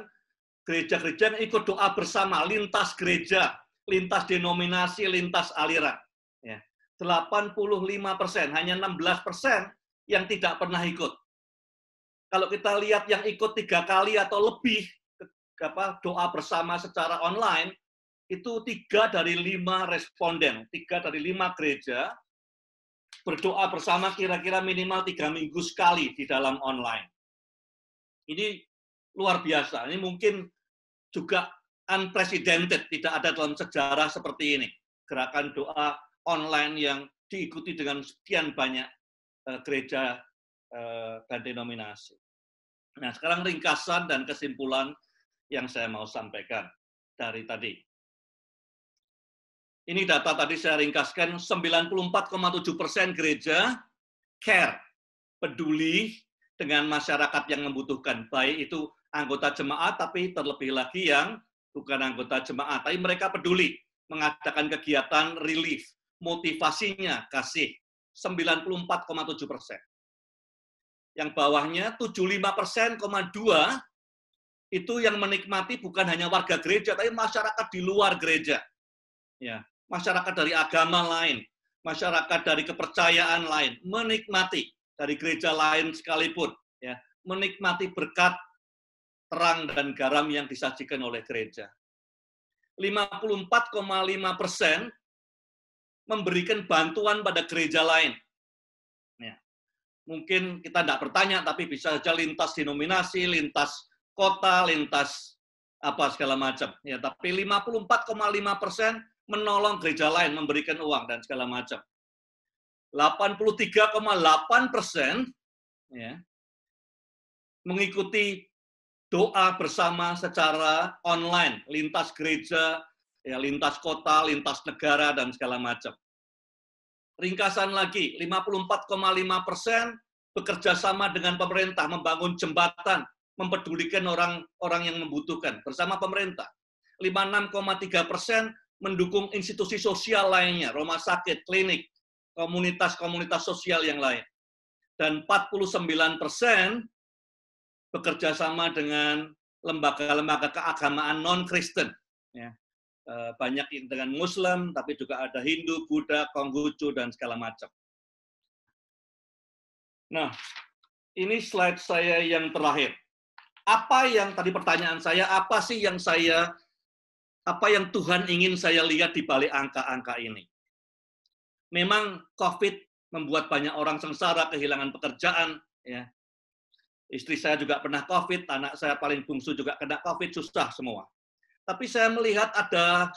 gereja-gereja yang ikut doa bersama, lintas gereja, lintas denominasi, lintas aliran. Ya. 85%, hanya 16% yang tidak pernah ikut. Kalau kita lihat yang ikut 3 kali atau lebih doa bersama secara online, itu 3 dari 5 responden, 3 dari 5 gereja berdoa bersama kira-kira minimal 3 minggu sekali di dalam online. Ini luar biasa. Ini mungkin juga unprecedented, tidak ada dalam sejarah seperti ini. Gerakan doa online yang diikuti dengan sekian banyak gereja dan denominasi. Nah, sekarang ringkasan dan kesimpulan yang saya mau sampaikan dari tadi. Ini data tadi saya ringkaskan, 94,7% gereja care, peduli dengan masyarakat yang membutuhkan, baik itu anggota jemaat, tapi terlebih lagi yang bukan anggota jemaat, tapi mereka peduli mengadakan kegiatan relief, motivasinya kasih, 94,7%. Yang bawahnya 75,2% itu yang menikmati bukan hanya warga gereja, tapi masyarakat di luar gereja. Ya, masyarakat dari agama lain, masyarakat dari kepercayaan lain, menikmati dari gereja lain sekalipun, ya, menikmati berkat terang dan garam yang disajikan oleh gereja. 54,5% memberikan bantuan pada gereja lain. Ya. Mungkin kita tidak bertanya, tapi bisa saja lintas denominasi, lintas kota, lintas apa segala macam. Ya, tapi 54,5% menolong gereja lain, memberikan uang dan segala macam. 83,8% ya, mengikuti doa bersama secara online, lintas gereja, ya, lintas kota, lintas negara, dan segala macam. Ringkasan lagi, 54,5% bekerja sama dengan pemerintah, membangun jembatan, mempedulikan orang-orang yang membutuhkan bersama pemerintah. 56,3% mendukung institusi sosial lainnya, rumah sakit, klinik, komunitas-komunitas sosial yang lain. Dan 49% bekerja sama dengan lembaga-lembaga keagamaan non-Kristen. Ya. Banyak dengan Muslim, tapi juga ada Hindu, Buddha, Konghucu, dan segala macam. Nah, ini slide saya yang terakhir. Apa yang tadi pertanyaan saya, apa yang Tuhan ingin saya lihat di balik angka-angka ini? Memang COVID membuat banyak orang sengsara, kehilangan pekerjaan. Ya. Istri saya juga pernah COVID, anak saya paling bungsu juga kena COVID, susah semua. Tapi saya melihat ada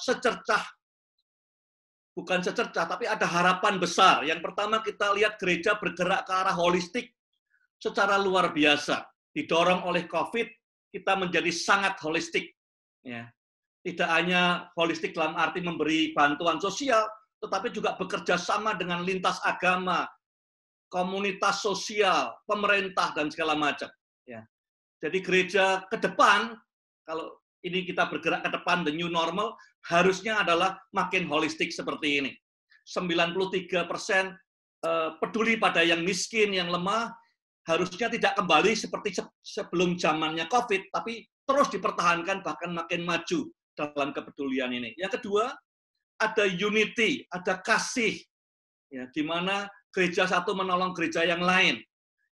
bukan secercah, tapi ada harapan besar. Yang pertama kita lihat gereja bergerak ke arah holistik secara luar biasa. Didorong oleh COVID, kita menjadi sangat holistik. Ya. Tidak hanya holistik dalam arti memberi bantuan sosial, tetapi juga bekerja sama dengan lintas agama, komunitas sosial, pemerintah, dan segala macam. Ya. Jadi gereja ke depan, kalau ini kita bergerak ke depan, the new normal, harusnya adalah makin holistik seperti ini. 93% peduli pada yang miskin, yang lemah, harusnya tidak kembali seperti sebelum zamannya COVID, tapi terus dipertahankan, bahkan makin maju dalam kepedulian ini. Yang kedua, ada unity, ada kasih, ya, di mana gereja satu menolong gereja yang lain.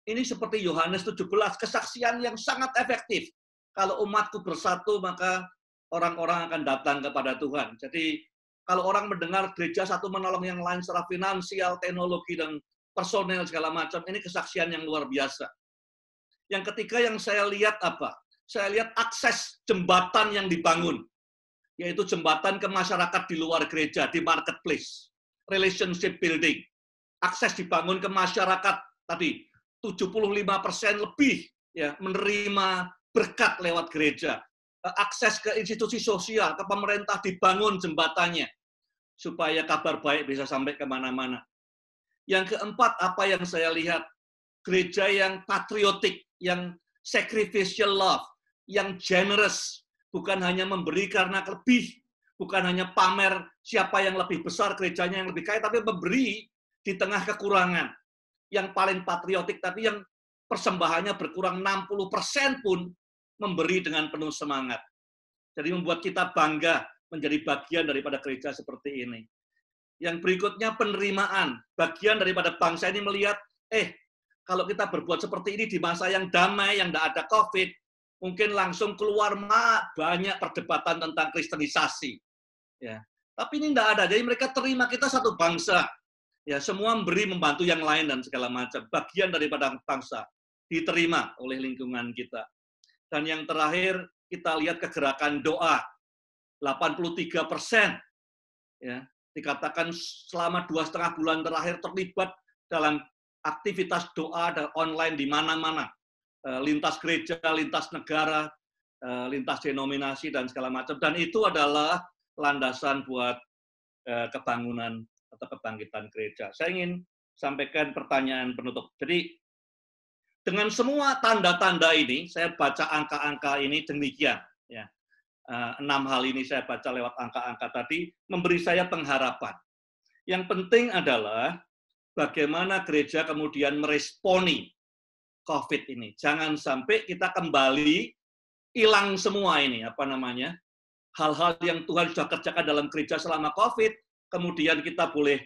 Ini seperti Yohanes 17, kesaksian yang sangat efektif. Kalau umatku bersatu, maka orang-orang akan datang kepada Tuhan. Jadi, kalau orang mendengar gereja satu menolong yang lain secara finansial, teknologi, dan personel segala macam, ini kesaksian yang luar biasa. Yang ketiga yang saya lihat apa? Saya lihat akses jembatan yang dibangun, yaitu jembatan ke masyarakat di luar gereja, di marketplace, relationship building. Akses dibangun ke masyarakat tadi, 75% lebih ya menerima berkat lewat gereja. Akses ke institusi sosial, ke pemerintah dibangun jembatannya, supaya kabar baik bisa sampai kemana-mana. Yang keempat, apa yang saya lihat? Gereja yang patriotik, yang sacrificial love, yang generous, bukan hanya memberi karena lebih, bukan hanya pamer siapa yang lebih besar gerejanya yang lebih kaya, tapi memberi di tengah kekurangan. Yang paling patriotik, tapi yang persembahannya berkurang 60% pun memberi dengan penuh semangat. Jadi membuat kita bangga menjadi bagian daripada gereja seperti ini. Yang berikutnya penerimaan. Bagian daripada bangsa ini melihat, kalau kita berbuat seperti ini di masa yang damai, yang tidak ada COVID, mungkin langsung keluar banyak perdebatan tentang kristenisasi. Ya. Tapi ini tidak ada. Jadi mereka terima kita satu bangsa. Ya, semua memberi, membantu yang lain dan segala macam. Bagian daripada bangsa diterima oleh lingkungan kita. Dan yang terakhir, kita lihat kegerakan doa. 83%, ya, dikatakan selama 2,5 bulan terakhir terlibat dalam aktivitas doa dan online di mana-mana, lintas gereja, lintas negara, lintas denominasi dan segala macam. Dan itu adalah landasan buat kebangunan atau kebangkitan gereja. Saya ingin sampaikan pertanyaan penutup. Jadi dengan semua tanda-tanda ini, saya baca angka-angka ini demikian. Ya. 6 hal ini saya baca lewat angka-angka tadi, memberi saya pengharapan. Yang penting adalah bagaimana gereja kemudian meresponi COVID ini. Jangan sampai kita kembali hilang semua ini, hal-hal yang Tuhan sudah kerjakan dalam gereja selama COVID, kemudian kita boleh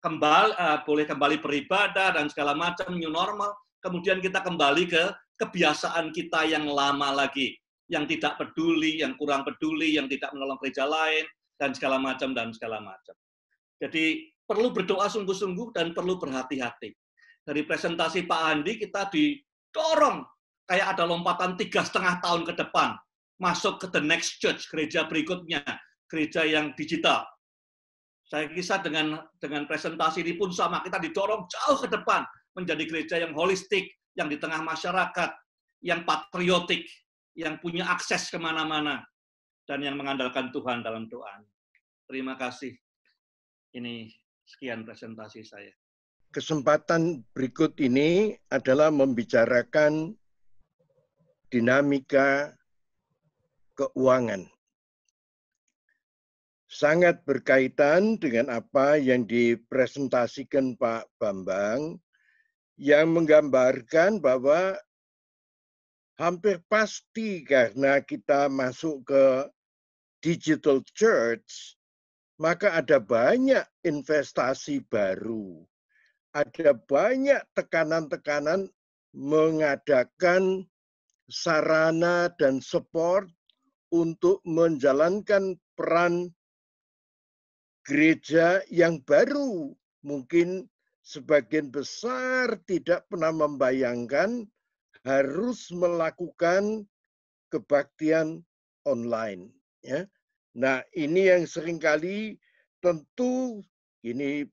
kembali beribadah dan segala macam new normal, kemudian kita kembali ke kebiasaan kita yang lama lagi, yang tidak peduli, yang kurang peduli, yang tidak menolong gereja lain dan segala macam. Jadi perlu berdoa sungguh-sungguh dan perlu berhati-hati. Dari presentasi Pak Andi kita didorong kayak ada lompatan 3,5 tahun ke depan, masuk ke the next church, gereja berikutnya, gereja yang digital. Saya kisah dengan presentasi ini pun sama, kita didorong jauh ke depan menjadi gereja yang holistik, yang di tengah masyarakat, yang patriotik, yang punya akses kemana-mana, dan yang mengandalkan Tuhan dalam doa. Terima kasih. Ini sekian presentasi saya. Kesempatan berikut ini adalah membicarakan dinamika keuangan. Sangat berkaitan dengan apa yang dipresentasikan Pak Bambang, yang menggambarkan bahwa hampir pasti karena kita masuk ke digital church, maka ada banyak investasi baru. Ada banyak tekanan-tekanan mengadakan sarana dan support untuk menjalankan peran gereja yang baru. Mungkin sebagian besar tidak pernah membayangkan harus melakukan kebaktian online. Ya. Nah, ini yang seringkali tentu ini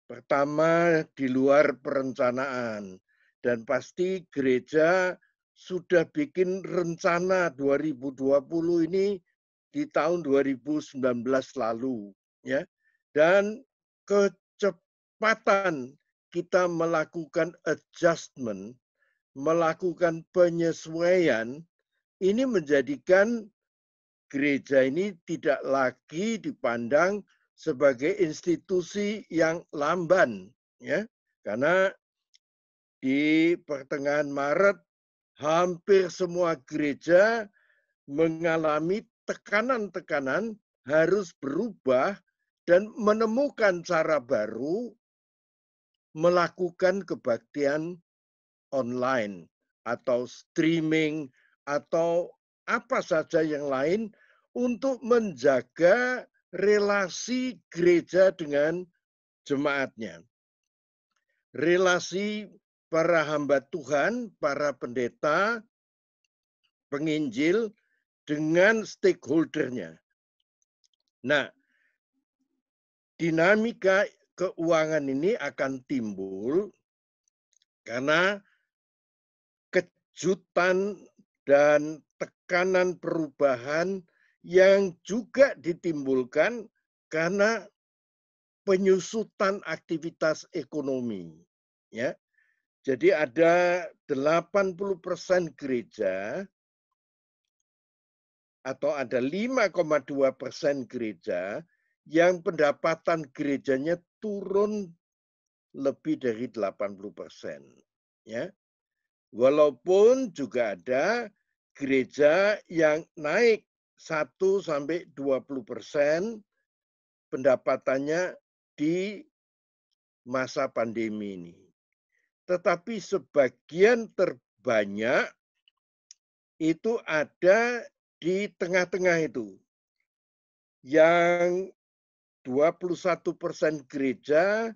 pertama di luar perencanaan. Dan pasti gereja sudah bikin rencana 2020 ini di tahun 2019 lalu. Ya. Dan kecepatan kita melakukan adjustment, melakukan penyesuaian, ini menjadikan gereja ini tidak lagi dipandang sebagai institusi yang lamban, ya, karena di pertengahan Maret hampir semua gereja mengalami tekanan-tekanan harus berubah dan menemukan cara baru melakukan kebaktian online atau streaming atau apa saja yang lain untuk menjaga relasi gereja dengan jemaatnya. Relasi para hamba Tuhan, para pendeta, penginjil dengan stakeholder-nya. Nah, dinamika keuangan ini akan timbul karena kejutan dan tekanan perubahan yang juga ditimbulkan karena penyusutan aktivitas ekonomi. Ya. Jadi ada 80% gereja atau ada 5,2% gereja yang pendapatan gerejanya turun lebih dari 80%. Ya. Walaupun juga ada gereja yang naik 1-20% pendapatannya di masa pandemi ini. Tetapi sebagian terbanyak itu ada di tengah-tengah itu. Yang 21% gereja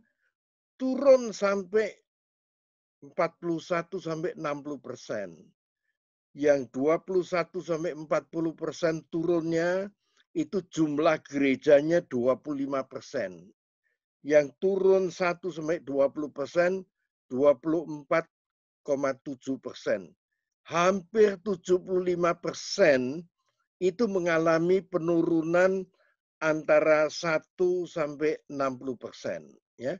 turun sampai 41-60%. yang 21-40% turunnya itu jumlah gerejanya 25%. Yang turun 1-20%, 24,7%. Hampir 75% itu mengalami penurunan antara 1-60%. Ya.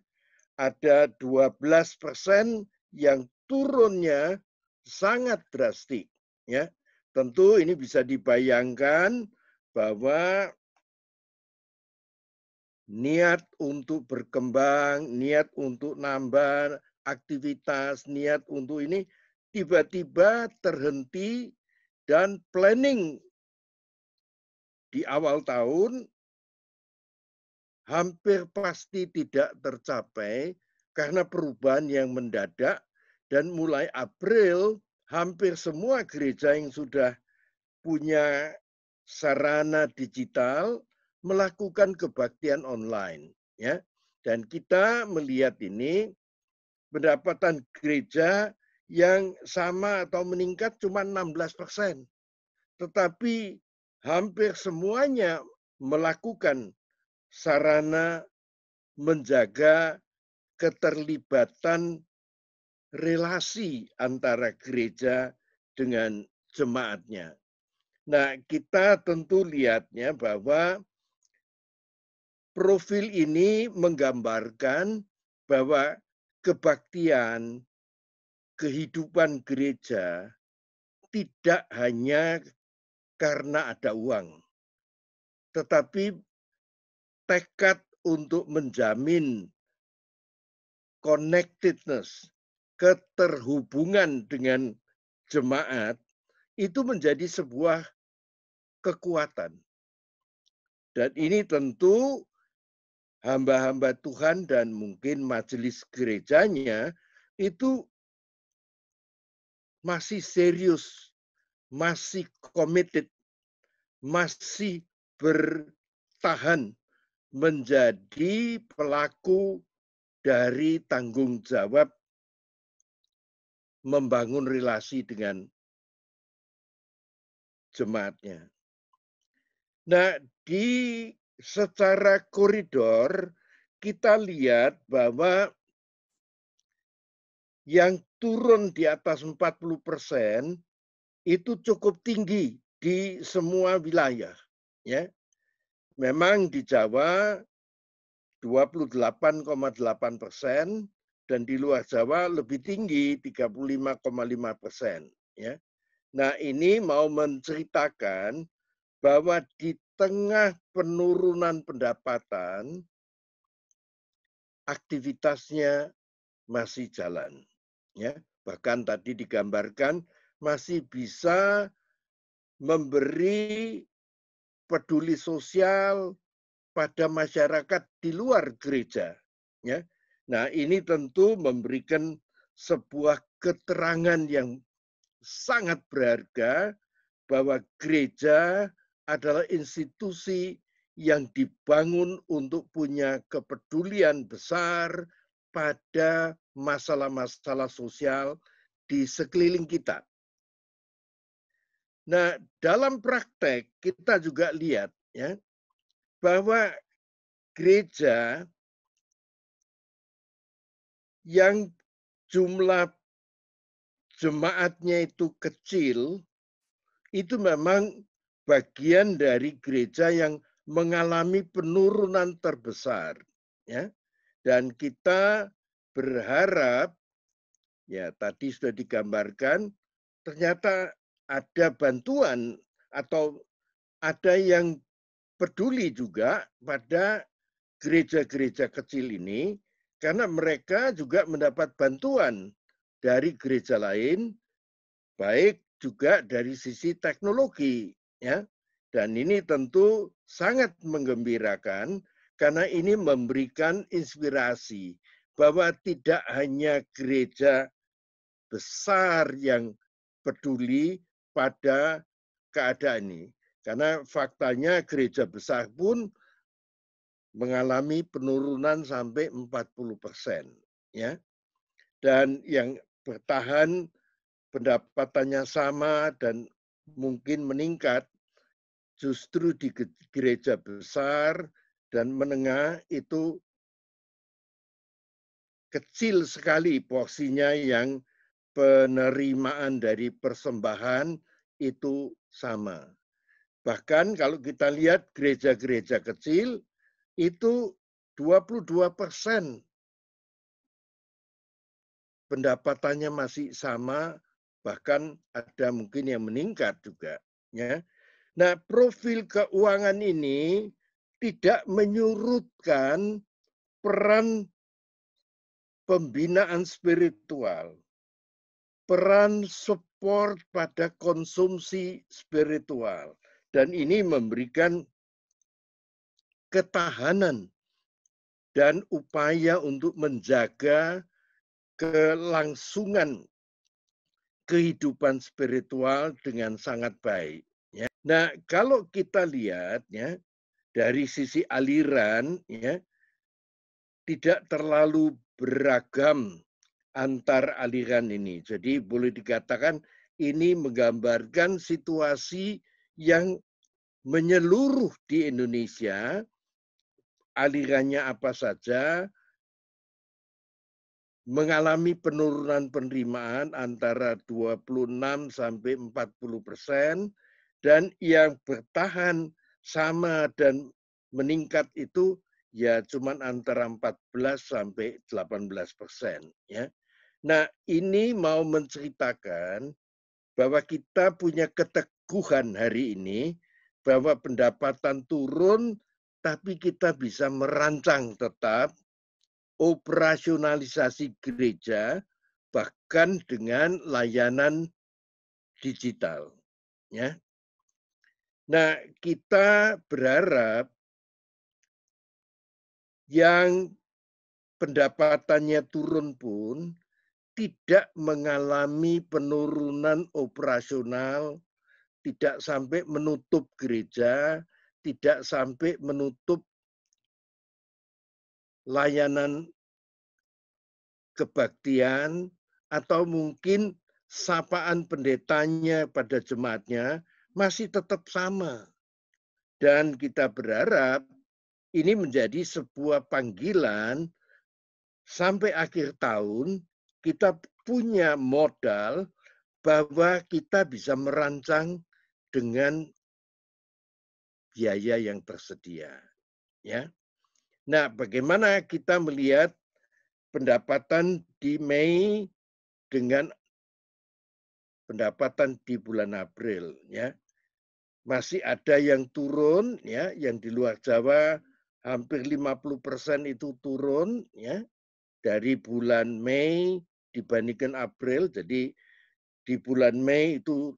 Ada 12% yang turunnya sangat drastis. Ya. Tentu ini bisa dibayangkan bahwa niat untuk berkembang, niat untuk nambah aktivitas, niat untuk ini tiba-tiba terhenti dan planning di awal tahun hampir pasti tidak tercapai karena perubahan yang mendadak, dan mulai April hampir semua gereja yang sudah punya sarana digital melakukan kebaktian online, ya. Dan kita melihat ini pendapatan gereja yang sama atau meningkat cuma 16%. Tetapi hampir semuanya melakukan sarana menjaga keterlibatan relasi antara gereja dengan jemaatnya. Nah, kita tentu lihatnya bahwa profil ini menggambarkan bahwa kebaktian, kehidupan gereja tidak hanya karena ada uang, tetapi tekad untuk menjamin connectedness, keterhubungan dengan jemaat, itu menjadi sebuah kekuatan. Dan ini tentu hamba-hamba Tuhan dan mungkin majelis gerejanya itu masih serius, masih committed, masih bertahan menjadi pelaku dari tanggung jawab membangun relasi dengan jemaatnya. Nah, di secara koridor kita lihat bahwa yang turun di atas 40% itu cukup tinggi di semua wilayah. Ya. Memang di Jawa 28,8% dan di luar Jawa lebih tinggi 35,5%. Ya. Nah, ini mau menceritakan bahwa di tengah penurunan pendapatan, aktivitasnya masih jalan. Ya, bahkan tadi digambarkan masih bisa memberi peduli sosial pada masyarakat di luar gereja. Ya. Nah, ini tentu memberikan sebuah keterangan yang sangat berharga bahwa gereja adalah institusi yang dibangun untuk punya kepedulian besar pada masalah-masalah sosial di sekeliling kita. Nah, dalam praktek kita juga lihat ya bahwa gereja yang jumlah jemaatnya itu kecil, itu memang bagian dari gereja yang mengalami penurunan terbesar. Ya. Dan kita berharap, ya tadi sudah digambarkan, ternyata ada bantuan atau ada yang peduli juga pada gereja-gereja kecil ini, karena mereka juga mendapat bantuan dari gereja lain, baik juga dari sisi teknologi, ya. Dan ini tentu sangat menggembirakan karena ini memberikan inspirasi bahwa tidak hanya gereja besar yang peduli pada keadaan ini. Karena faktanya gereja besar pun mengalami penurunan sampai 40%. Ya. Dan yang bertahan pendapatannya sama dan mungkin meningkat, justru di gereja besar dan menengah itu kecil sekali porsinya yang penerimaan dari persembahan itu sama. Bahkan kalau kita lihat gereja-gereja kecil, itu 22% pendapatannya masih sama, bahkan ada mungkin yang meningkat juga. Ya. Nah, profil keuangan ini tidak menyurutkan peran pembinaan spiritual, peran support pada konsumsi spiritual. Dan ini memberikan ketahanan dan upaya untuk menjaga kelangsungan kehidupan spiritual dengan sangat baik. Ya. Nah, kalau kita lihat ya dari sisi aliran ya tidak terlalu beragam antar aliran ini. Jadi boleh dikatakan ini menggambarkan situasi yang menyeluruh di Indonesia, alirannya apa saja, mengalami penurunan penerimaan antara 26 sampai 40%, dan yang bertahan sama dan meningkat itu ya cuman antara 14 sampai 18%. Ya. Nah, ini mau menceritakan bahwa kita punya keteguhan hari ini bahwa pendapatan turun, tapi kita bisa merancang tetap operasionalisasi gereja bahkan dengan layanan digital. Ya. Nah, kita berharap yang pendapatannya turun pun tidak mengalami penurunan operasional, tidak sampai menutup gereja, tidak sampai menutup layanan kebaktian, atau mungkin sapaan pendetanya pada jemaatnya masih tetap sama. Dan kita berharap ini menjadi sebuah panggilan sampai akhir tahun kita punya modal bahwa kita bisa merancang dengan biaya yang tersedia. Ya. Nah, bagaimana kita melihat pendapatan di Mei dengan pendapatan di bulan April? Ya, masih ada yang turun, ya, yang di luar Jawa hampir 50% itu turun, ya, dari bulan Mei dibandingkan April. Jadi di bulan Mei itu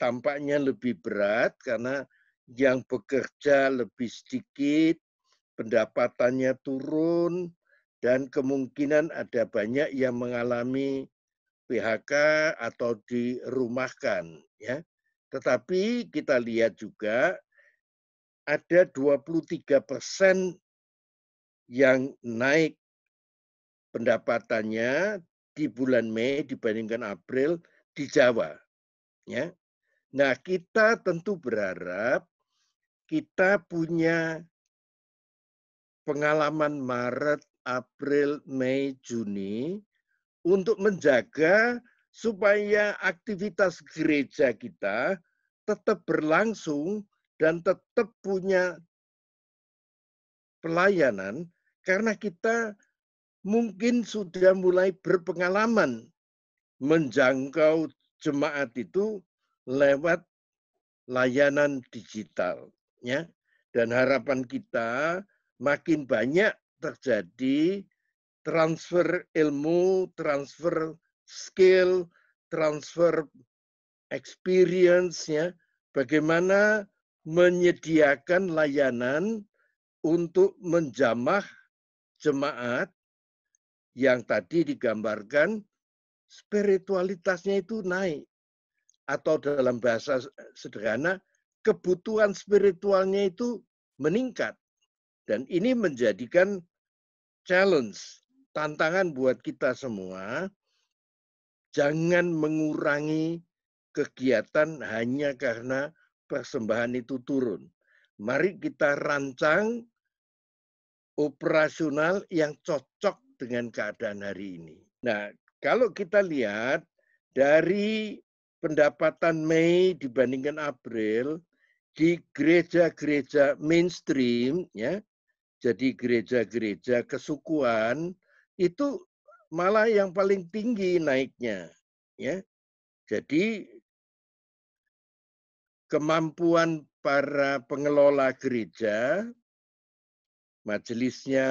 tampaknya lebih berat karena yang bekerja lebih sedikit, pendapatannya turun, dan kemungkinan ada banyak yang mengalami PHK atau dirumahkan. Ya. Tetapi kita lihat juga ada 23% yang naik pendapatannya di bulan Mei dibandingkan April di Jawa. Ya. Nah, kita tentu berharap kita punya pengalaman Maret, April, Mei, Juni untuk menjaga supaya aktivitas gereja kita tetap berlangsung dan tetap punya pelayanan karena kita mungkin sudah mulai berpengalaman menjangkau jemaat itu lewat layanan digital. Ya. Dan harapan kita makin banyak terjadi transfer ilmu, transfer skill, transfer experience, ya. Bagaimana menyediakan layanan untuk menjamah jemaat yang tadi digambarkan spiritualitasnya itu naik. Atau dalam bahasa sederhana, kebutuhan spiritualnya itu meningkat. Dan ini menjadikan challenge, tantangan buat kita semua, jangan mengurangi kegiatan hanya karena persembahan itu turun. Mari kita rancang operasional yang cocok dengan keadaan hari ini. Nah, kalau kita lihat dari pendapatan Mei dibandingkan April, di gereja-gereja mainstream, ya, jadi gereja-gereja kesukuan, itu malah yang paling tinggi naiknya. Ya. Jadi kemampuan para pengelola gereja, majelisnya,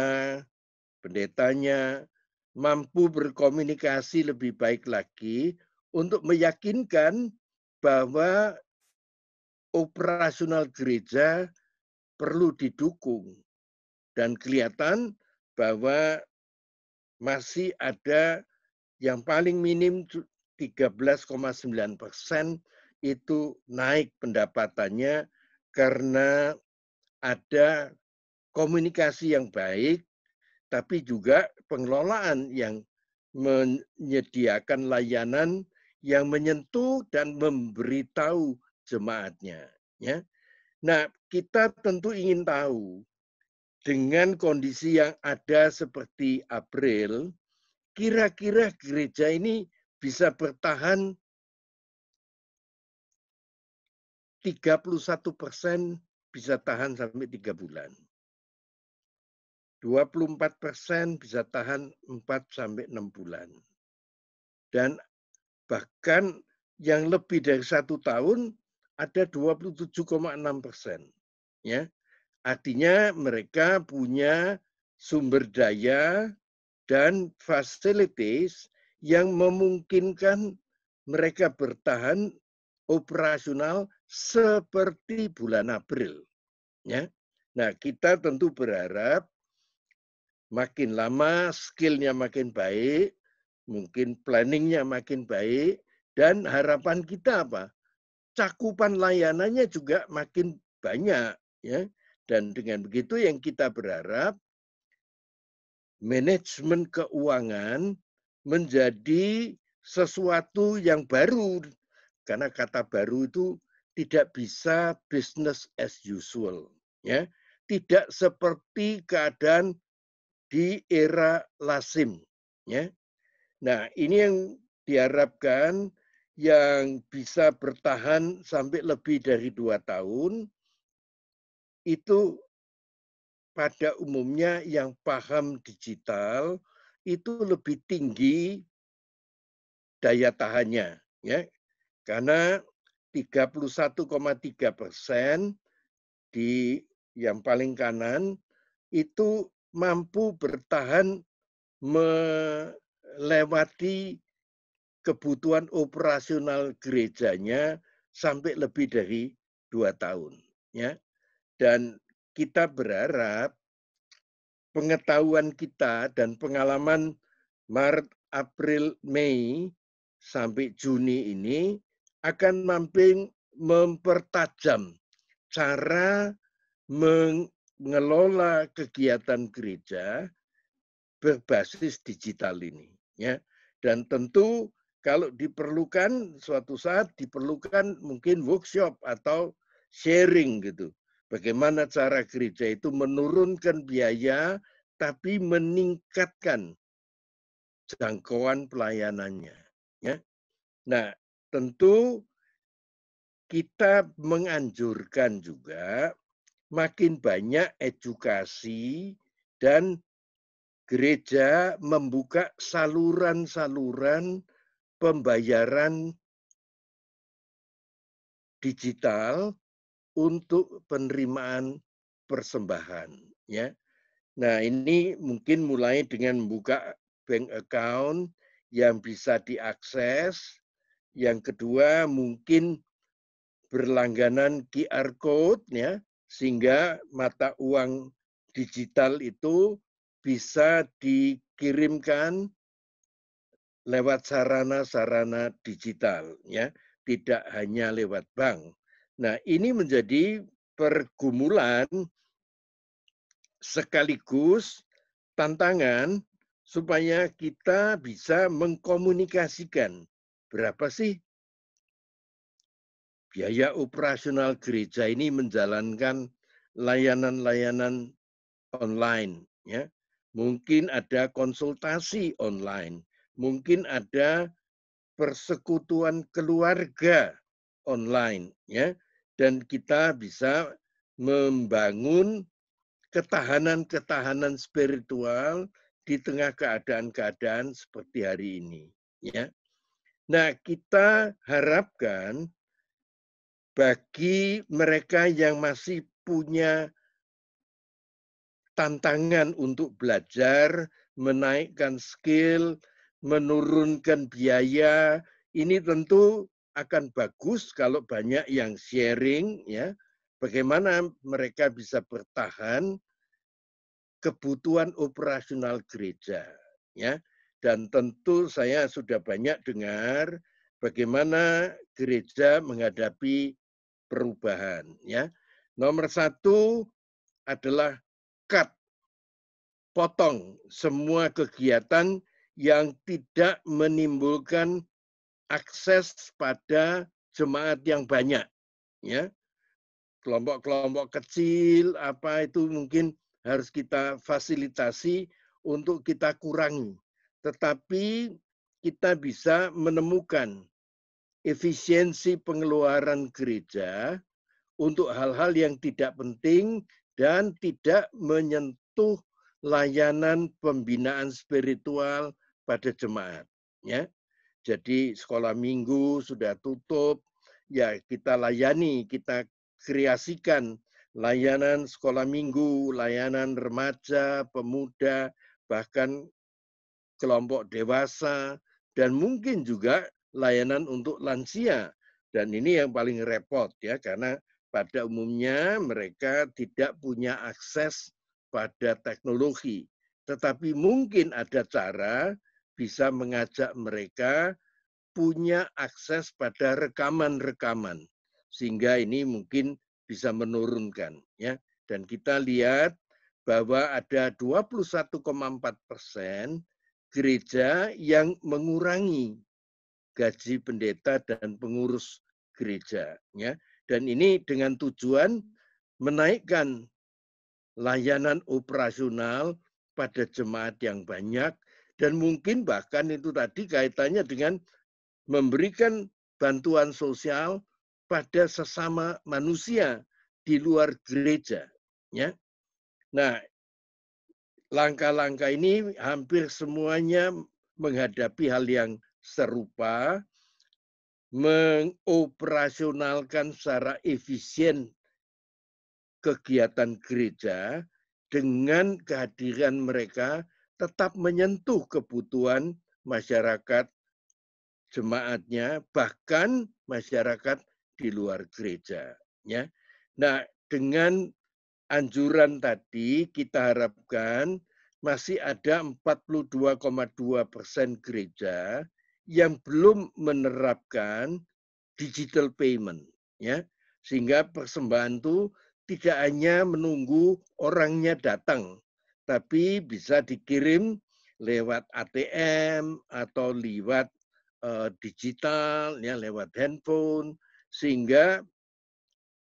pendetanya, mampu berkomunikasi lebih baik lagi untuk meyakinkan bahwa operasional gereja perlu didukung. Dan kelihatan bahwa masih ada yang paling minim 13,9% itu naik pendapatannya karena ada komunikasi yang baik, tapi juga pengelolaan yang menyediakan layanan yang menyentuh dan memberitahu jemaatnya. Ya. Nah, kita tentu ingin tahu dengan kondisi yang ada seperti April, kira-kira gereja ini bisa bertahan 31% bisa tahan sampai 3 bulan. 24% bisa tahan 4 sampai 6 bulan. Dan bahkan yang lebih dari 1 tahun ada 27,6%. Ya. Artinya mereka punya sumber daya dan facilities yang memungkinkan mereka bertahan operasional seperti bulan April. Ya. Nah, kita tentu berharap makin lama skill-nya makin baik, mungkin planning-nya makin baik, dan harapan kita apa? Cakupan layanannya juga makin banyak. Ya. Dan dengan begitu yang kita berharap manajemen keuangan menjadi sesuatu yang baru. Karena kata baru itu tidak bisa business as usual. Ya. Tidak seperti keadaan di era lazim. Ya. Nah, ini yang diharapkan yang bisa bertahan sampai lebih dari 2 tahun, itu pada umumnya yang paham digital itu lebih tinggi daya tahannya, ya, karena 31,3% di yang paling kanan itu mampu bertahan melewati kebutuhan operasional gerejanya sampai lebih dari 2 tahun, ya. Dan kita berharap pengetahuan kita dan pengalaman Maret, April, Mei sampai Juni ini akan mampu mempertajam cara mengelola kegiatan gereja berbasis digital ini. Ya. Dan tentu kalau diperlukan suatu saat diperlukan mungkin workshop atau sharing gitu. Bagaimana cara gereja itu menurunkan biaya tapi meningkatkan jangkauan pelayanannya. Ya. Nah, tentu kita menganjurkan juga makin banyak edukasi dan gereja membuka saluran-saluran pembayaran digital untuk penerimaan persembahan. Ya. Nah, ini mungkin mulai dengan membuka bank account yang bisa diakses. Yang kedua, mungkin berlangganan QR code, ya, sehingga mata uang digital itu bisa dikirimkan lewat sarana-sarana digital, ya, tidak hanya lewat bank. Nah, ini menjadi pergumulan sekaligus tantangan supaya kita bisa mengkomunikasikan berapa sih biaya operasional gereja ini menjalankan layanan-layanan online, ya. Mungkin ada konsultasi online, mungkin ada persekutuan keluarga online, ya. Dan kita bisa membangun ketahanan-ketahanan spiritual di tengah keadaan-keadaan seperti hari ini, ya. Nah, kita harapkan bagi mereka yang masih punya tantangan untuk belajar, menaikkan skill, menurunkan biaya, ini tentu akan bagus kalau banyak yang sharing, ya. Bagaimana mereka bisa bertahan kebutuhan operasional gereja, ya. Dan tentu saya sudah banyak dengar bagaimana gereja menghadapi perubahan, ya. Nomor satu adalah cut, potong semua kegiatan yang tidak menimbulkan akses pada jemaat yang banyak, ya. Kelompok-kelompok kecil apa itu mungkin harus kita fasilitasi untuk kita kurangi. Tetapi kita bisa menemukan efisiensi pengeluaran gereja untuk hal-hal yang tidak penting dan tidak menyentuh layanan pembinaan spiritual pada jemaat, ya. Jadi sekolah minggu sudah tutup, ya kita layani, kita kreasikan layanan sekolah minggu, layanan remaja, pemuda, bahkan kelompok dewasa, dan mungkin juga layanan untuk lansia. Dan ini yang paling repot, ya, karena pada umumnya mereka tidak punya akses pada teknologi. Tetapi mungkin ada cara bisa mengajak mereka punya akses pada rekaman-rekaman. Sehingga ini mungkin bisa menurunkan, ya. Dan kita lihat bahwa ada 21,4% gereja yang mengurangi gaji pendeta dan pengurus gereja, ya. Dan ini dengan tujuan menaikkan layanan operasional pada jemaat yang banyak, dan mungkin bahkan itu tadi kaitannya dengan memberikan bantuan sosial pada sesama manusia di luar gereja, ya. Nah, langkah-langkah ini hampir semuanya menghadapi hal yang serupa, mengoperasionalkan secara efisien kegiatan gereja dengan kehadiran mereka tetap menyentuh kebutuhan masyarakat jemaatnya, bahkan masyarakat di luar gereja, ya. Nah, dengan anjuran tadi kita harapkan masih ada 42,2% gereja yang belum menerapkan digital payment, ya. Sehingga persembahan itu tidak hanya menunggu orangnya datang, tapi bisa dikirim lewat ATM atau lewat digital, ya, lewat handphone, sehingga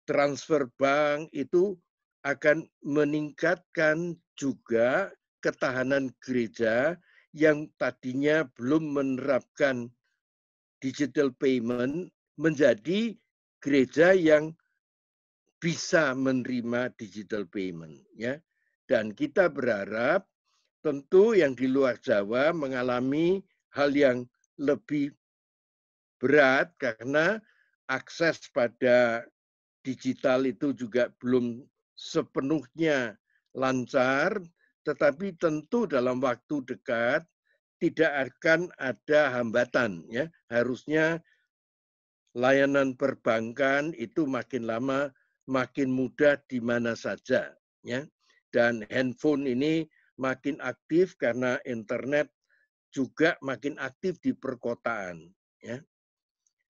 transfer bank itu akan meningkatkan juga ketahanan gereja yang tadinya belum menerapkan digital payment menjadi gereja yang bisa menerima digital payment, ya. Dan kita berharap tentu yang di luar Jawa mengalami hal yang lebih berat karena akses pada digital itu juga belum sepenuhnya lancar, tetapi tentu dalam waktu dekat tidak akan ada hambatan, ya. Harusnya layanan perbankan itu makin lama makin mudah di mana saja, ya. Dan handphone ini makin aktif karena internet juga makin aktif di perkotaan, ya.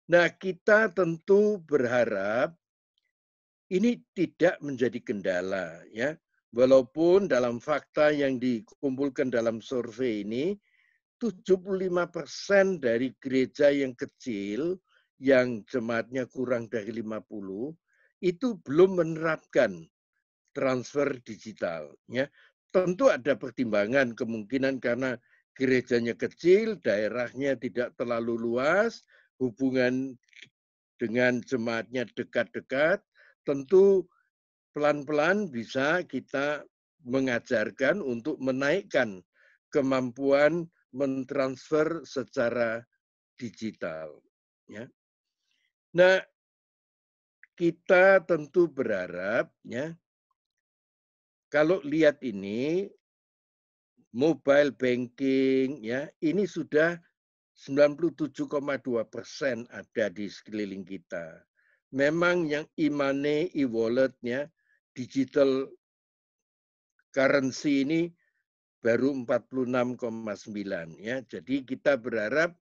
Nah, kita tentu berharap ini tidak menjadi kendala, ya. Walaupun dalam fakta yang dikumpulkan dalam survei ini 75% dari gereja yang kecil, yang jemaatnya kurang dari 50, itu belum menerapkan transfer digital. Ya. Tentu ada pertimbangan kemungkinan karena gerejanya kecil, daerahnya tidak terlalu luas, hubungan dengan jemaatnya dekat-dekat, tentu pelan-pelan bisa kita mengajarkan untuk menaikkan kemampuan mentransfer secara digital. Ya. Nah, kita tentu berharap, ya, kalau lihat ini, mobile banking, ya, ini sudah 97,2% ada di sekeliling kita. Memang yang e-money, e-wallet-nya, digital currency ini baru 46,9, ya. Jadi kita berharap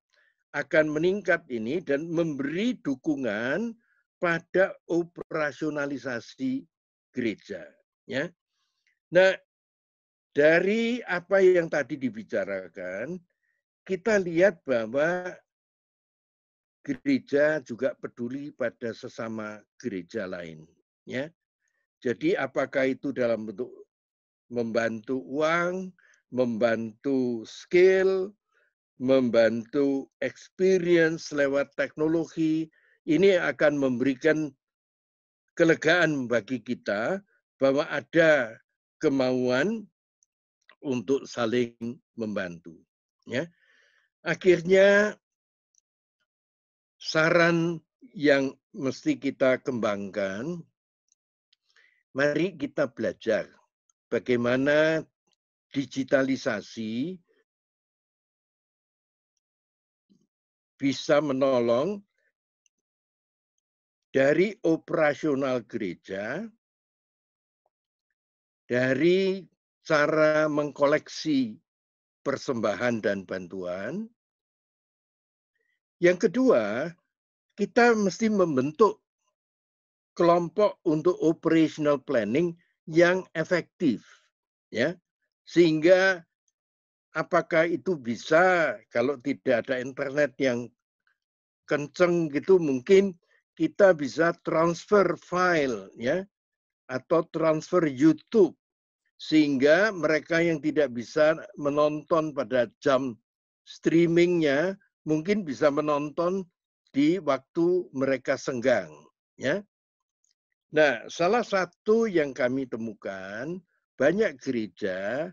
akan meningkat ini dan memberi dukungan pada operasionalisasi gereja, ya. Nah, dari apa yang tadi dibicarakan, kita lihat bahwa gereja juga peduli pada sesama gereja lain, ya. Jadi apakah itu dalam bentuk membantu uang, membantu skill, membantu experience lewat teknologi, ini akan memberikan kelegaan bagi kita bahwa ada kemauan untuk saling membantu. Ya. Akhirnya saran yang mesti kita kembangkan, mari kita belajar bagaimana digitalisasi bisa menolong dari operasional gereja, dari cara mengkoleksi persembahan dan bantuan. Yang kedua, kita mesti membentuk kelompok untuk operational planning yang efektif, ya, sehingga apakah itu bisa kalau tidak ada internet yang kenceng gitu, mungkin kita bisa transfer file, ya, atau transfer YouTube, sehingga mereka yang tidak bisa menonton pada jam streamingnya mungkin bisa menonton di waktu mereka senggang, ya. Nah, salah satu yang kami temukan, banyak gereja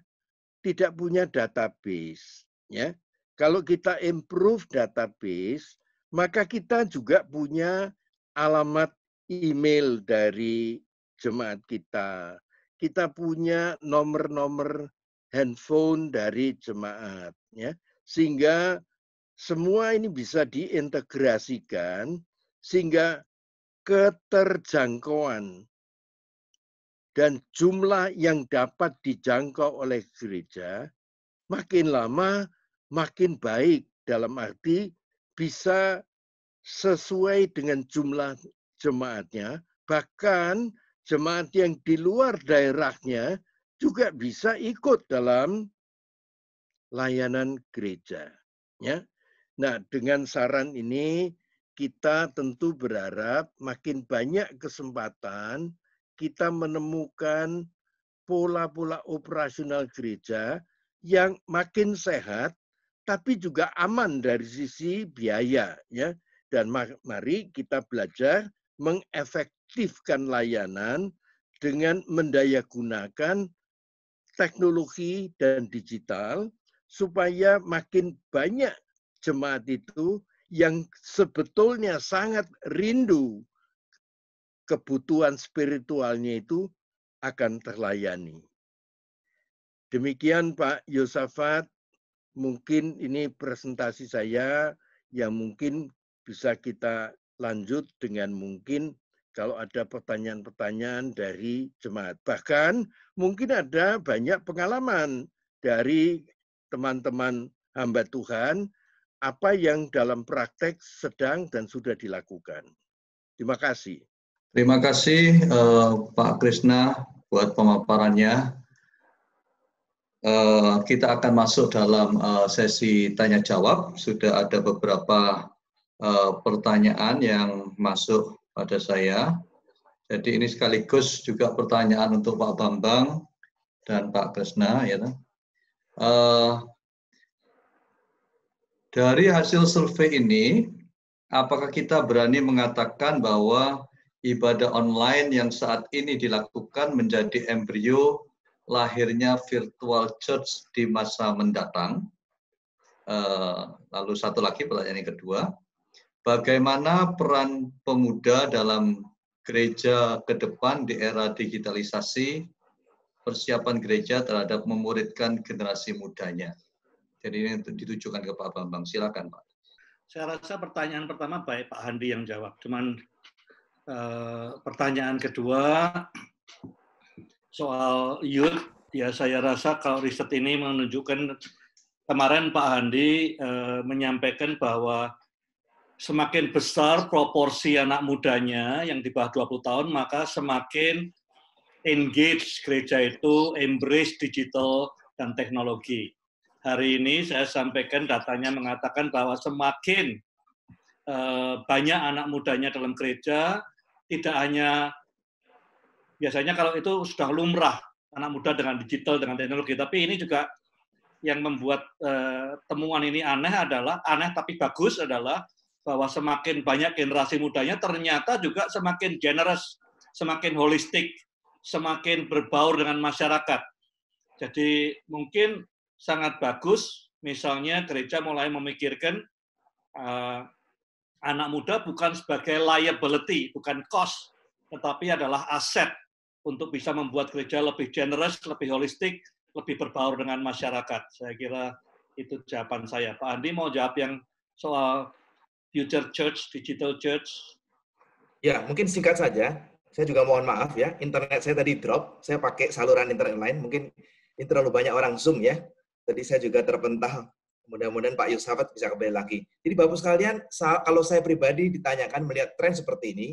tidak punya database, ya. Kalau kita improve database, maka kita juga punya alamat email dari jemaat kita. Kita punya nomor-nomor handphone dari jemaat, ya. Sehingga semua ini bisa diintegrasikan sehingga keterjangkauan dan jumlah yang dapat dijangkau oleh gereja makin lama makin baik, dalam arti bisa sesuai dengan jumlah jemaatnya, bahkan jemaat yang di luar daerahnya juga bisa ikut dalam layanan gereja. Ya. Nah, dengan saran ini kita tentu berharap makin banyak kesempatan kita menemukan pola-pola operasional gereja yang makin sehat, tapi juga aman dari sisi biaya, ya. Dan mari kita belajar mengefektifkan layanan dengan mendayagunakan teknologi dan digital supaya makin banyak jemaat itu yang sebetulnya sangat rindu kebutuhan spiritualnya itu akan terlayani. Demikian Pak Yosafat, mungkin ini presentasi saya yang mungkin bisa kita lanjut dengan mungkin kalau ada pertanyaan-pertanyaan dari jemaat. Bahkan mungkin ada banyak pengalaman dari teman-teman hamba Tuhan, apa yang dalam praktek sedang dan sudah dilakukan. Terima kasih. Terima kasih Pak Krishna buat pemaparannya. kita akan masuk dalam sesi tanya jawab. Sudah ada beberapa pertanyaan yang masuk pada saya. Jadi ini sekaligus juga pertanyaan untuk Pak Bambang dan Pak Kresna. Ya. Dari hasil survei ini, apakah kita berani mengatakan bahwa ibadah online yang saat ini dilakukan menjadi embrio lahirnya virtual church di masa mendatang? Lalu satu lagi pertanyaan yang kedua, bagaimana peran pemuda dalam gereja ke depan di era digitalisasi, persiapan gereja terhadap memuridkan generasi mudanya? Jadi ini ditujukan ke Pak Bambang. Silakan, Pak. Saya rasa pertanyaan pertama baik Pak Handi yang jawab. Cuman pertanyaan kedua soal youth, ya saya rasa kalau riset ini menunjukkan, kemarin Pak Handi menyampaikan bahwa semakin besar proporsi anak mudanya yang di bawah 20 tahun, maka semakin engage gereja itu, embrace digital dan teknologi. Hari ini saya sampaikan datanya mengatakan bahwa semakin banyak anak mudanya dalam gereja, tidak hanya, biasanya kalau itu sudah lumrah, anak muda dengan digital, dengan teknologi, tapi ini juga yang membuat temuan ini aneh tapi bagus adalah bahwa semakin banyak generasi mudanya ternyata juga semakin generous, semakin holistik, semakin berbaur dengan masyarakat. Jadi mungkin sangat bagus, misalnya gereja mulai memikirkan anak muda bukan sebagai liability, bukan cost, tetapi adalah aset untuk bisa membuat gereja lebih generous, lebih holistik, lebih berbaur dengan masyarakat. Saya kira itu jawaban saya. Pak Andi mau jawab yang soal future church, digital church? Ya, mungkin singkat saja. Saya juga mohon maaf ya, internet saya tadi drop. Saya pakai saluran internet lain. Mungkin ini terlalu banyak orang Zoom ya. Tadi saya juga terpental. Mudah-mudahan Pak Yusafat bisa kembali lagi. Jadi Bapak sekalian, kalau saya pribadi ditanyakan melihat tren seperti ini,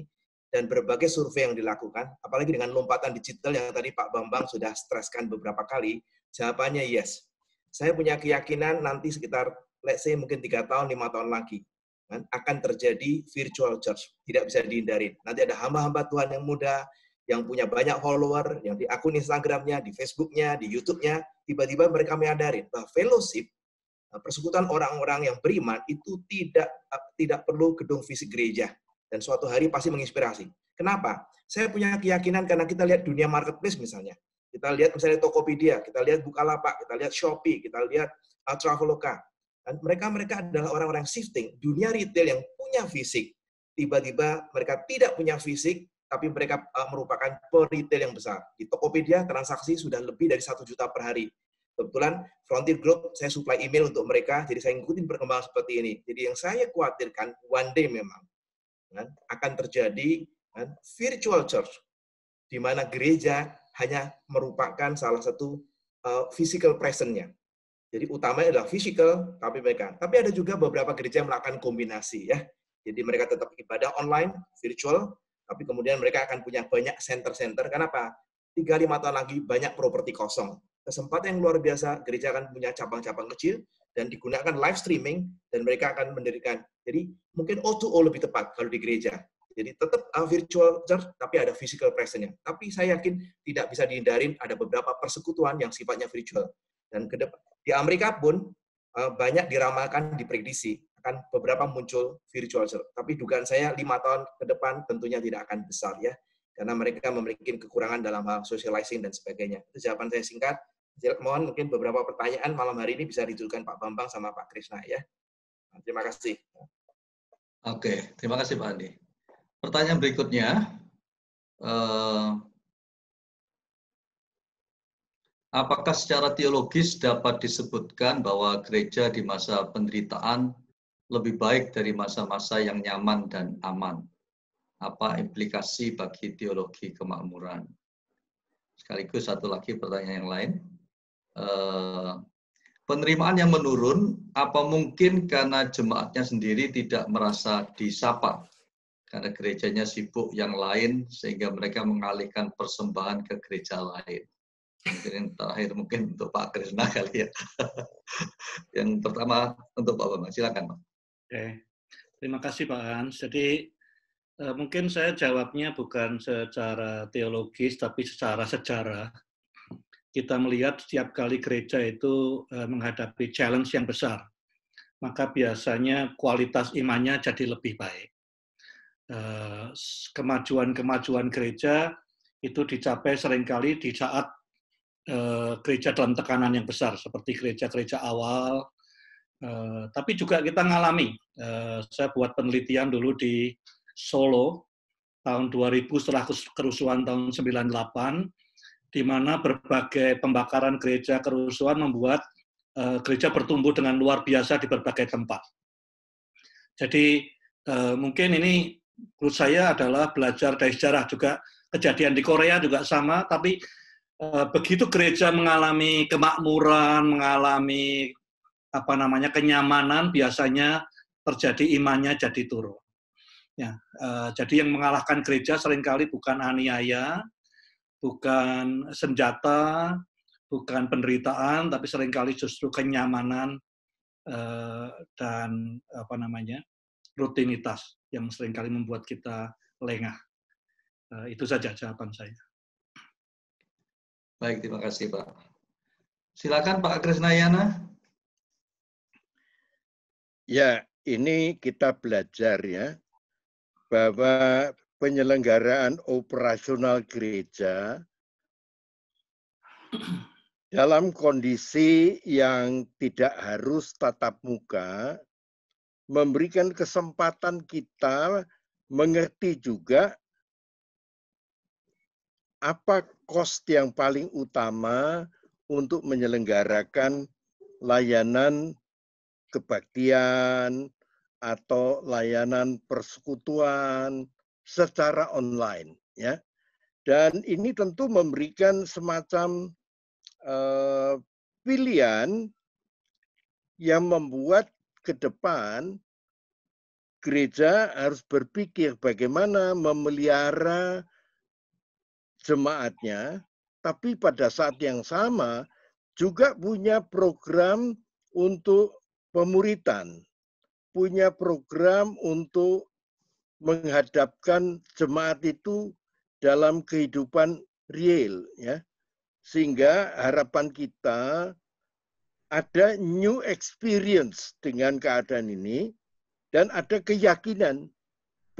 dan berbagai survei yang dilakukan, apalagi dengan lompatan digital yang tadi Pak Bambang sudah streskan beberapa kali, jawabannya yes. Saya punya keyakinan nanti sekitar, let's say mungkin 3 tahun, 5 tahun lagi, akan terjadi virtual church. Tidak bisa dihindari. Nanti ada hamba-hamba Tuhan yang muda, yang punya banyak follower, yang di akun Instagramnya, di Facebooknya, di YouTube-nya, tiba-tiba mereka menyadari bahwa fellowship, persekutuan orang-orang yang beriman itu tidak perlu gedung fisik gereja. Dan suatu hari pasti menginspirasi. Kenapa? Saya punya keyakinan karena kita lihat dunia marketplace misalnya. Kita lihat misalnya Tokopedia, kita lihat Bukalapak, kita lihat Shopee, kita lihat Traveloka. Dan mereka adalah orang-orang shifting. Dunia retail yang punya fisik, tiba-tiba mereka tidak punya fisik, tapi mereka merupakan per-retail yang besar. Di Tokopedia, transaksi sudah lebih dari 1 juta per hari. Kebetulan Frontier Group, saya supply email untuk mereka, jadi saya ngikutin perkembangan seperti ini. Jadi yang saya khawatirkan, one day memang, akan terjadi virtual church, di mana gereja hanya merupakan salah satu physical presence-nya. Jadi utamanya adalah physical, tapi ada juga beberapa gereja yang melakukan kombinasi ya. Jadi mereka tetap ibadah online, virtual, tapi kemudian mereka akan punya banyak center-center. Kenapa? 3-5 tahun lagi banyak properti kosong. Kesempatan yang luar biasa, gereja akan punya cabang-cabang kecil dan digunakan live streaming dan mereka akan mendirikan. Jadi mungkin O2O lebih tepat kalau di gereja. Jadi tetap virtual church, tapi ada physical presence-nya. Tapi saya yakin tidak bisa dihindarin ada beberapa persekutuan yang sifatnya virtual. Dan di Amerika pun banyak diramalkan, diprediksi akan beberapa muncul virtual church. Tapi dugaan saya 5 tahun ke depan tentunya tidak akan besar ya, karena mereka memiliki kekurangan dalam hal socializing dan sebagainya. Itu jawaban saya singkat. Mohon mungkin beberapa pertanyaan malam hari ini bisa ditujukan Pak Bambang sama Pak Kresna ya. Terima kasih. Oke, terima kasih Pak Andi. Pertanyaan berikutnya. Apakah secara teologis dapat disebutkan bahwa gereja di masa penderitaan lebih baik dari masa-masa yang nyaman dan aman? Apa implikasi bagi teologi kemakmuran? Sekaligus satu lagi pertanyaan yang lain. Penerimaan yang menurun, apa mungkin karena jemaatnya sendiri tidak merasa disapa? Karena gerejanya sibuk yang lain, sehingga mereka mengalihkan persembahan ke gereja lain. Mungkin yang terakhir mungkin untuk Pak Krisna kali ya. Yang pertama untuk Pak Bambang, silakan Pak. Oke, terima kasih Pak Hans. Jadi mungkin saya jawabnya bukan secara teologis, tapi secara sejarah. Kita melihat setiap kali gereja itu menghadapi challenge yang besar, maka biasanya kualitas imannya jadi lebih baik. Kemajuan-kemajuan gereja itu dicapai seringkali di saat gereja dalam tekanan yang besar, seperti gereja-gereja awal. Tapi juga kita ngalami. Saya buat penelitian dulu di Solo tahun 2000 setelah kerusuhan tahun 98, di mana berbagai pembakaran gereja kerusuhan membuat gereja bertumbuh dengan luar biasa di berbagai tempat. Jadi mungkin ini menurut saya adalah belajar dari sejarah. Juga kejadian di Korea juga sama, tapi begitu gereja mengalami kemakmuran, mengalami kenyamanan, biasanya terjadi imannya jadi turun. Ya, jadi yang mengalahkan gereja seringkali bukan aniaya, bukan senjata, bukan penderitaan, tapi seringkali justru kenyamanan dan rutinitas yang seringkali membuat kita lengah. Itu saja jawaban saya. Baik, terima kasih Pak. Silakan Pak Krisnayana. Ya, ini kita belajar ya, bahwa penyelenggaraan operasional gereja dalam kondisi yang tidak harus tatap muka, memberikan kesempatan kita mengerti juga apa cost yang paling utama untuk menyelenggarakan layanan kebaktian atau layanan persekutuan secara online, ya. Dan ini tentu memberikan semacam pilihan yang membuat ke depan gereja harus berpikir bagaimana memelihara jemaatnya, tapi pada saat yang sama juga punya program untuk pemuritan, punya program untuk menghadapkan jemaat itu dalam kehidupan real, ya. Sehingga harapan kita ada new experience dengan keadaan ini dan ada keyakinan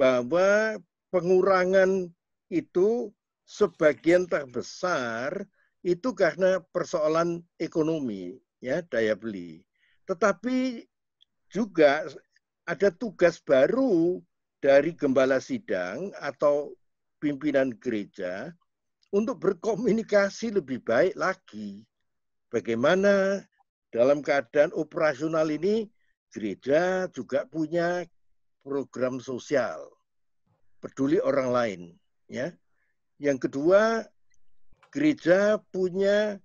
bahwa pengurangan itu sebagian terbesar itu karena persoalan ekonomi, ya, daya beli. Tetapi juga ada tugas baru dari gembala sidang atau pimpinan gereja untuk berkomunikasi lebih baik lagi. Bagaimana dalam keadaan operasional ini gereja juga punya program sosial, peduli orang lain, ya. Yang kedua, gereja punya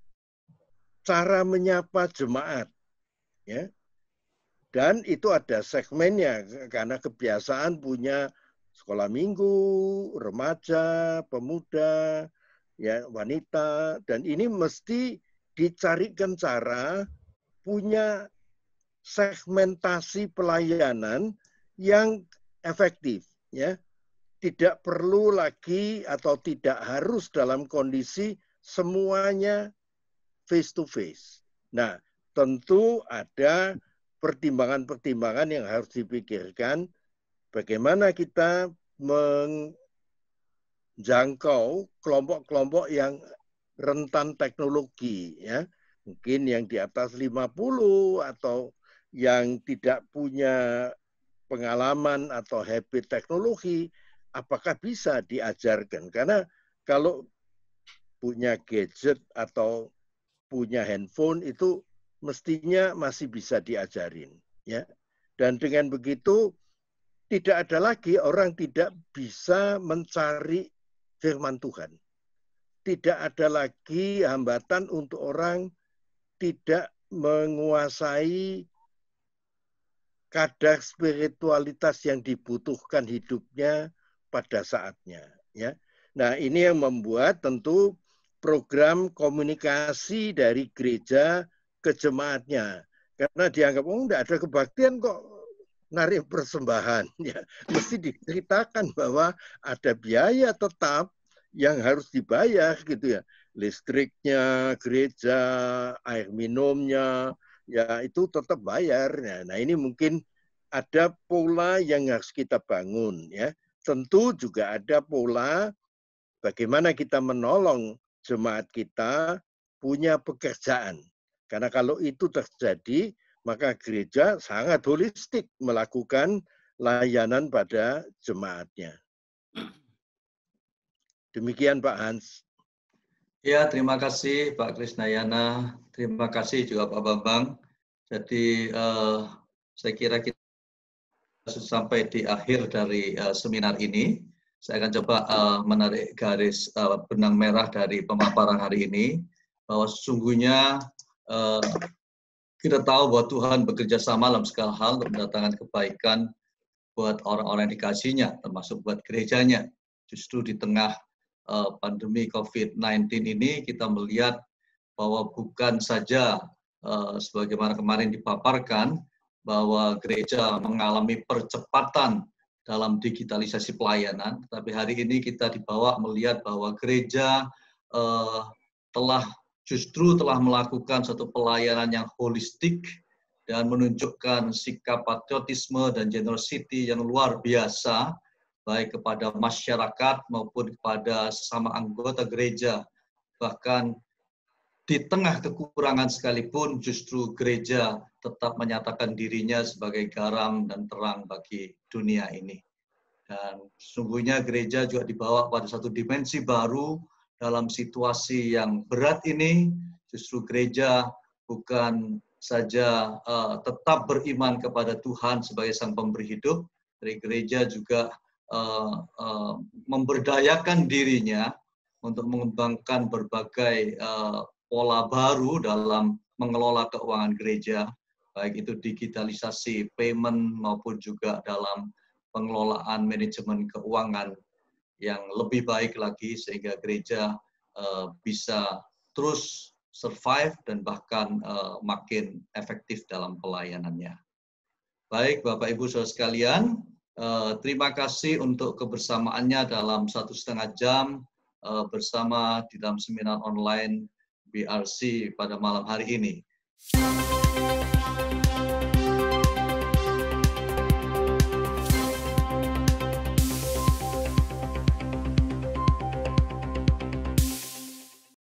cara menyapa jemaat, ya. Dan itu ada segmennya karena kebiasaan punya sekolah minggu, remaja, pemuda, ya, wanita, dan ini mesti dicarikan cara punya segmentasi pelayanan yang efektif, ya. Tidak perlu lagi atau tidak harus dalam kondisi semuanya face to face. Nah, tentu ada pertimbangan-pertimbangan yang harus dipikirkan bagaimana kita menjangkau kelompok-kelompok yang rentan teknologi, ya. Mungkin yang di atas 50 atau yang tidak punya pengalaman atau habit teknologi, apakah bisa diajarkan? Karena kalau punya gadget atau punya handphone itu mestinya masih bisa diajarin, ya. Dan dengan begitu tidak ada lagi orang tidak bisa mencari firman Tuhan. Tidak ada lagi hambatan untuk orang tidak menguasai kadar spiritualitas yang dibutuhkan hidupnya pada saatnya, ya. Nah, ini yang membuat tentu program komunikasi dari gereja ke jemaatnya. Karena dianggap, oh enggak ada kebaktian kok narik persembahan. Ya, mesti diceritakan bahwa ada biaya tetap yang harus dibayar gitu ya. Listriknya, gereja, air minumnya, ya itu tetap bayar. Nah, ini mungkin ada pola yang harus kita bangun ya. Tentu juga ada pola bagaimana kita menolong jemaat kita punya pekerjaan. Karena kalau itu terjadi, maka gereja sangat holistik melakukan layanan pada jemaatnya. Demikian Pak Hans. Ya, terima kasih Pak Krisnayana. Terima kasih juga Pak Bambang. Jadi saya kira kita sudah sampai di akhir dari seminar ini. Saya akan coba menarik garis benang merah dari pemaparan hari ini, bahwa sesungguhnya kita tahu bahwa Tuhan bekerja sama dalam segala hal untuk mendatangkan kebaikan buat orang-orang yang dikasihinya, termasuk buat gerejanya. Justru di tengah pandemi COVID-19 ini kita melihat bahwa bukan saja sebagaimana kemarin dipaparkan, bahwa gereja mengalami percepatan dalam digitalisasi pelayanan, tapi hari ini kita dibawa melihat bahwa gereja justru telah melakukan satu pelayanan yang holistik dan menunjukkan sikap patriotisme dan generosity yang luar biasa, baik kepada masyarakat maupun kepada sesama anggota gereja. Bahkan di tengah kekurangan sekalipun, justru gereja tetap menyatakan dirinya sebagai garam dan terang bagi dunia ini. Dan sesungguhnya gereja juga dibawa pada satu dimensi baru dalam situasi yang berat ini. Justru gereja bukan saja tetap beriman kepada Tuhan sebagai Sang Pemberi hidup, dari gereja juga memberdayakan dirinya untuk mengembangkan berbagai pola baru dalam mengelola keuangan gereja, baik itu digitalisasi payment maupun juga dalam pengelolaan manajemen keuangan yang lebih baik lagi, sehingga gereja bisa terus survive dan bahkan makin efektif dalam pelayanannya. Baik, Bapak Ibu Saudara sekalian, terima kasih untuk kebersamaannya dalam 1,5 jam bersama di dalam seminar online BRC pada malam hari ini.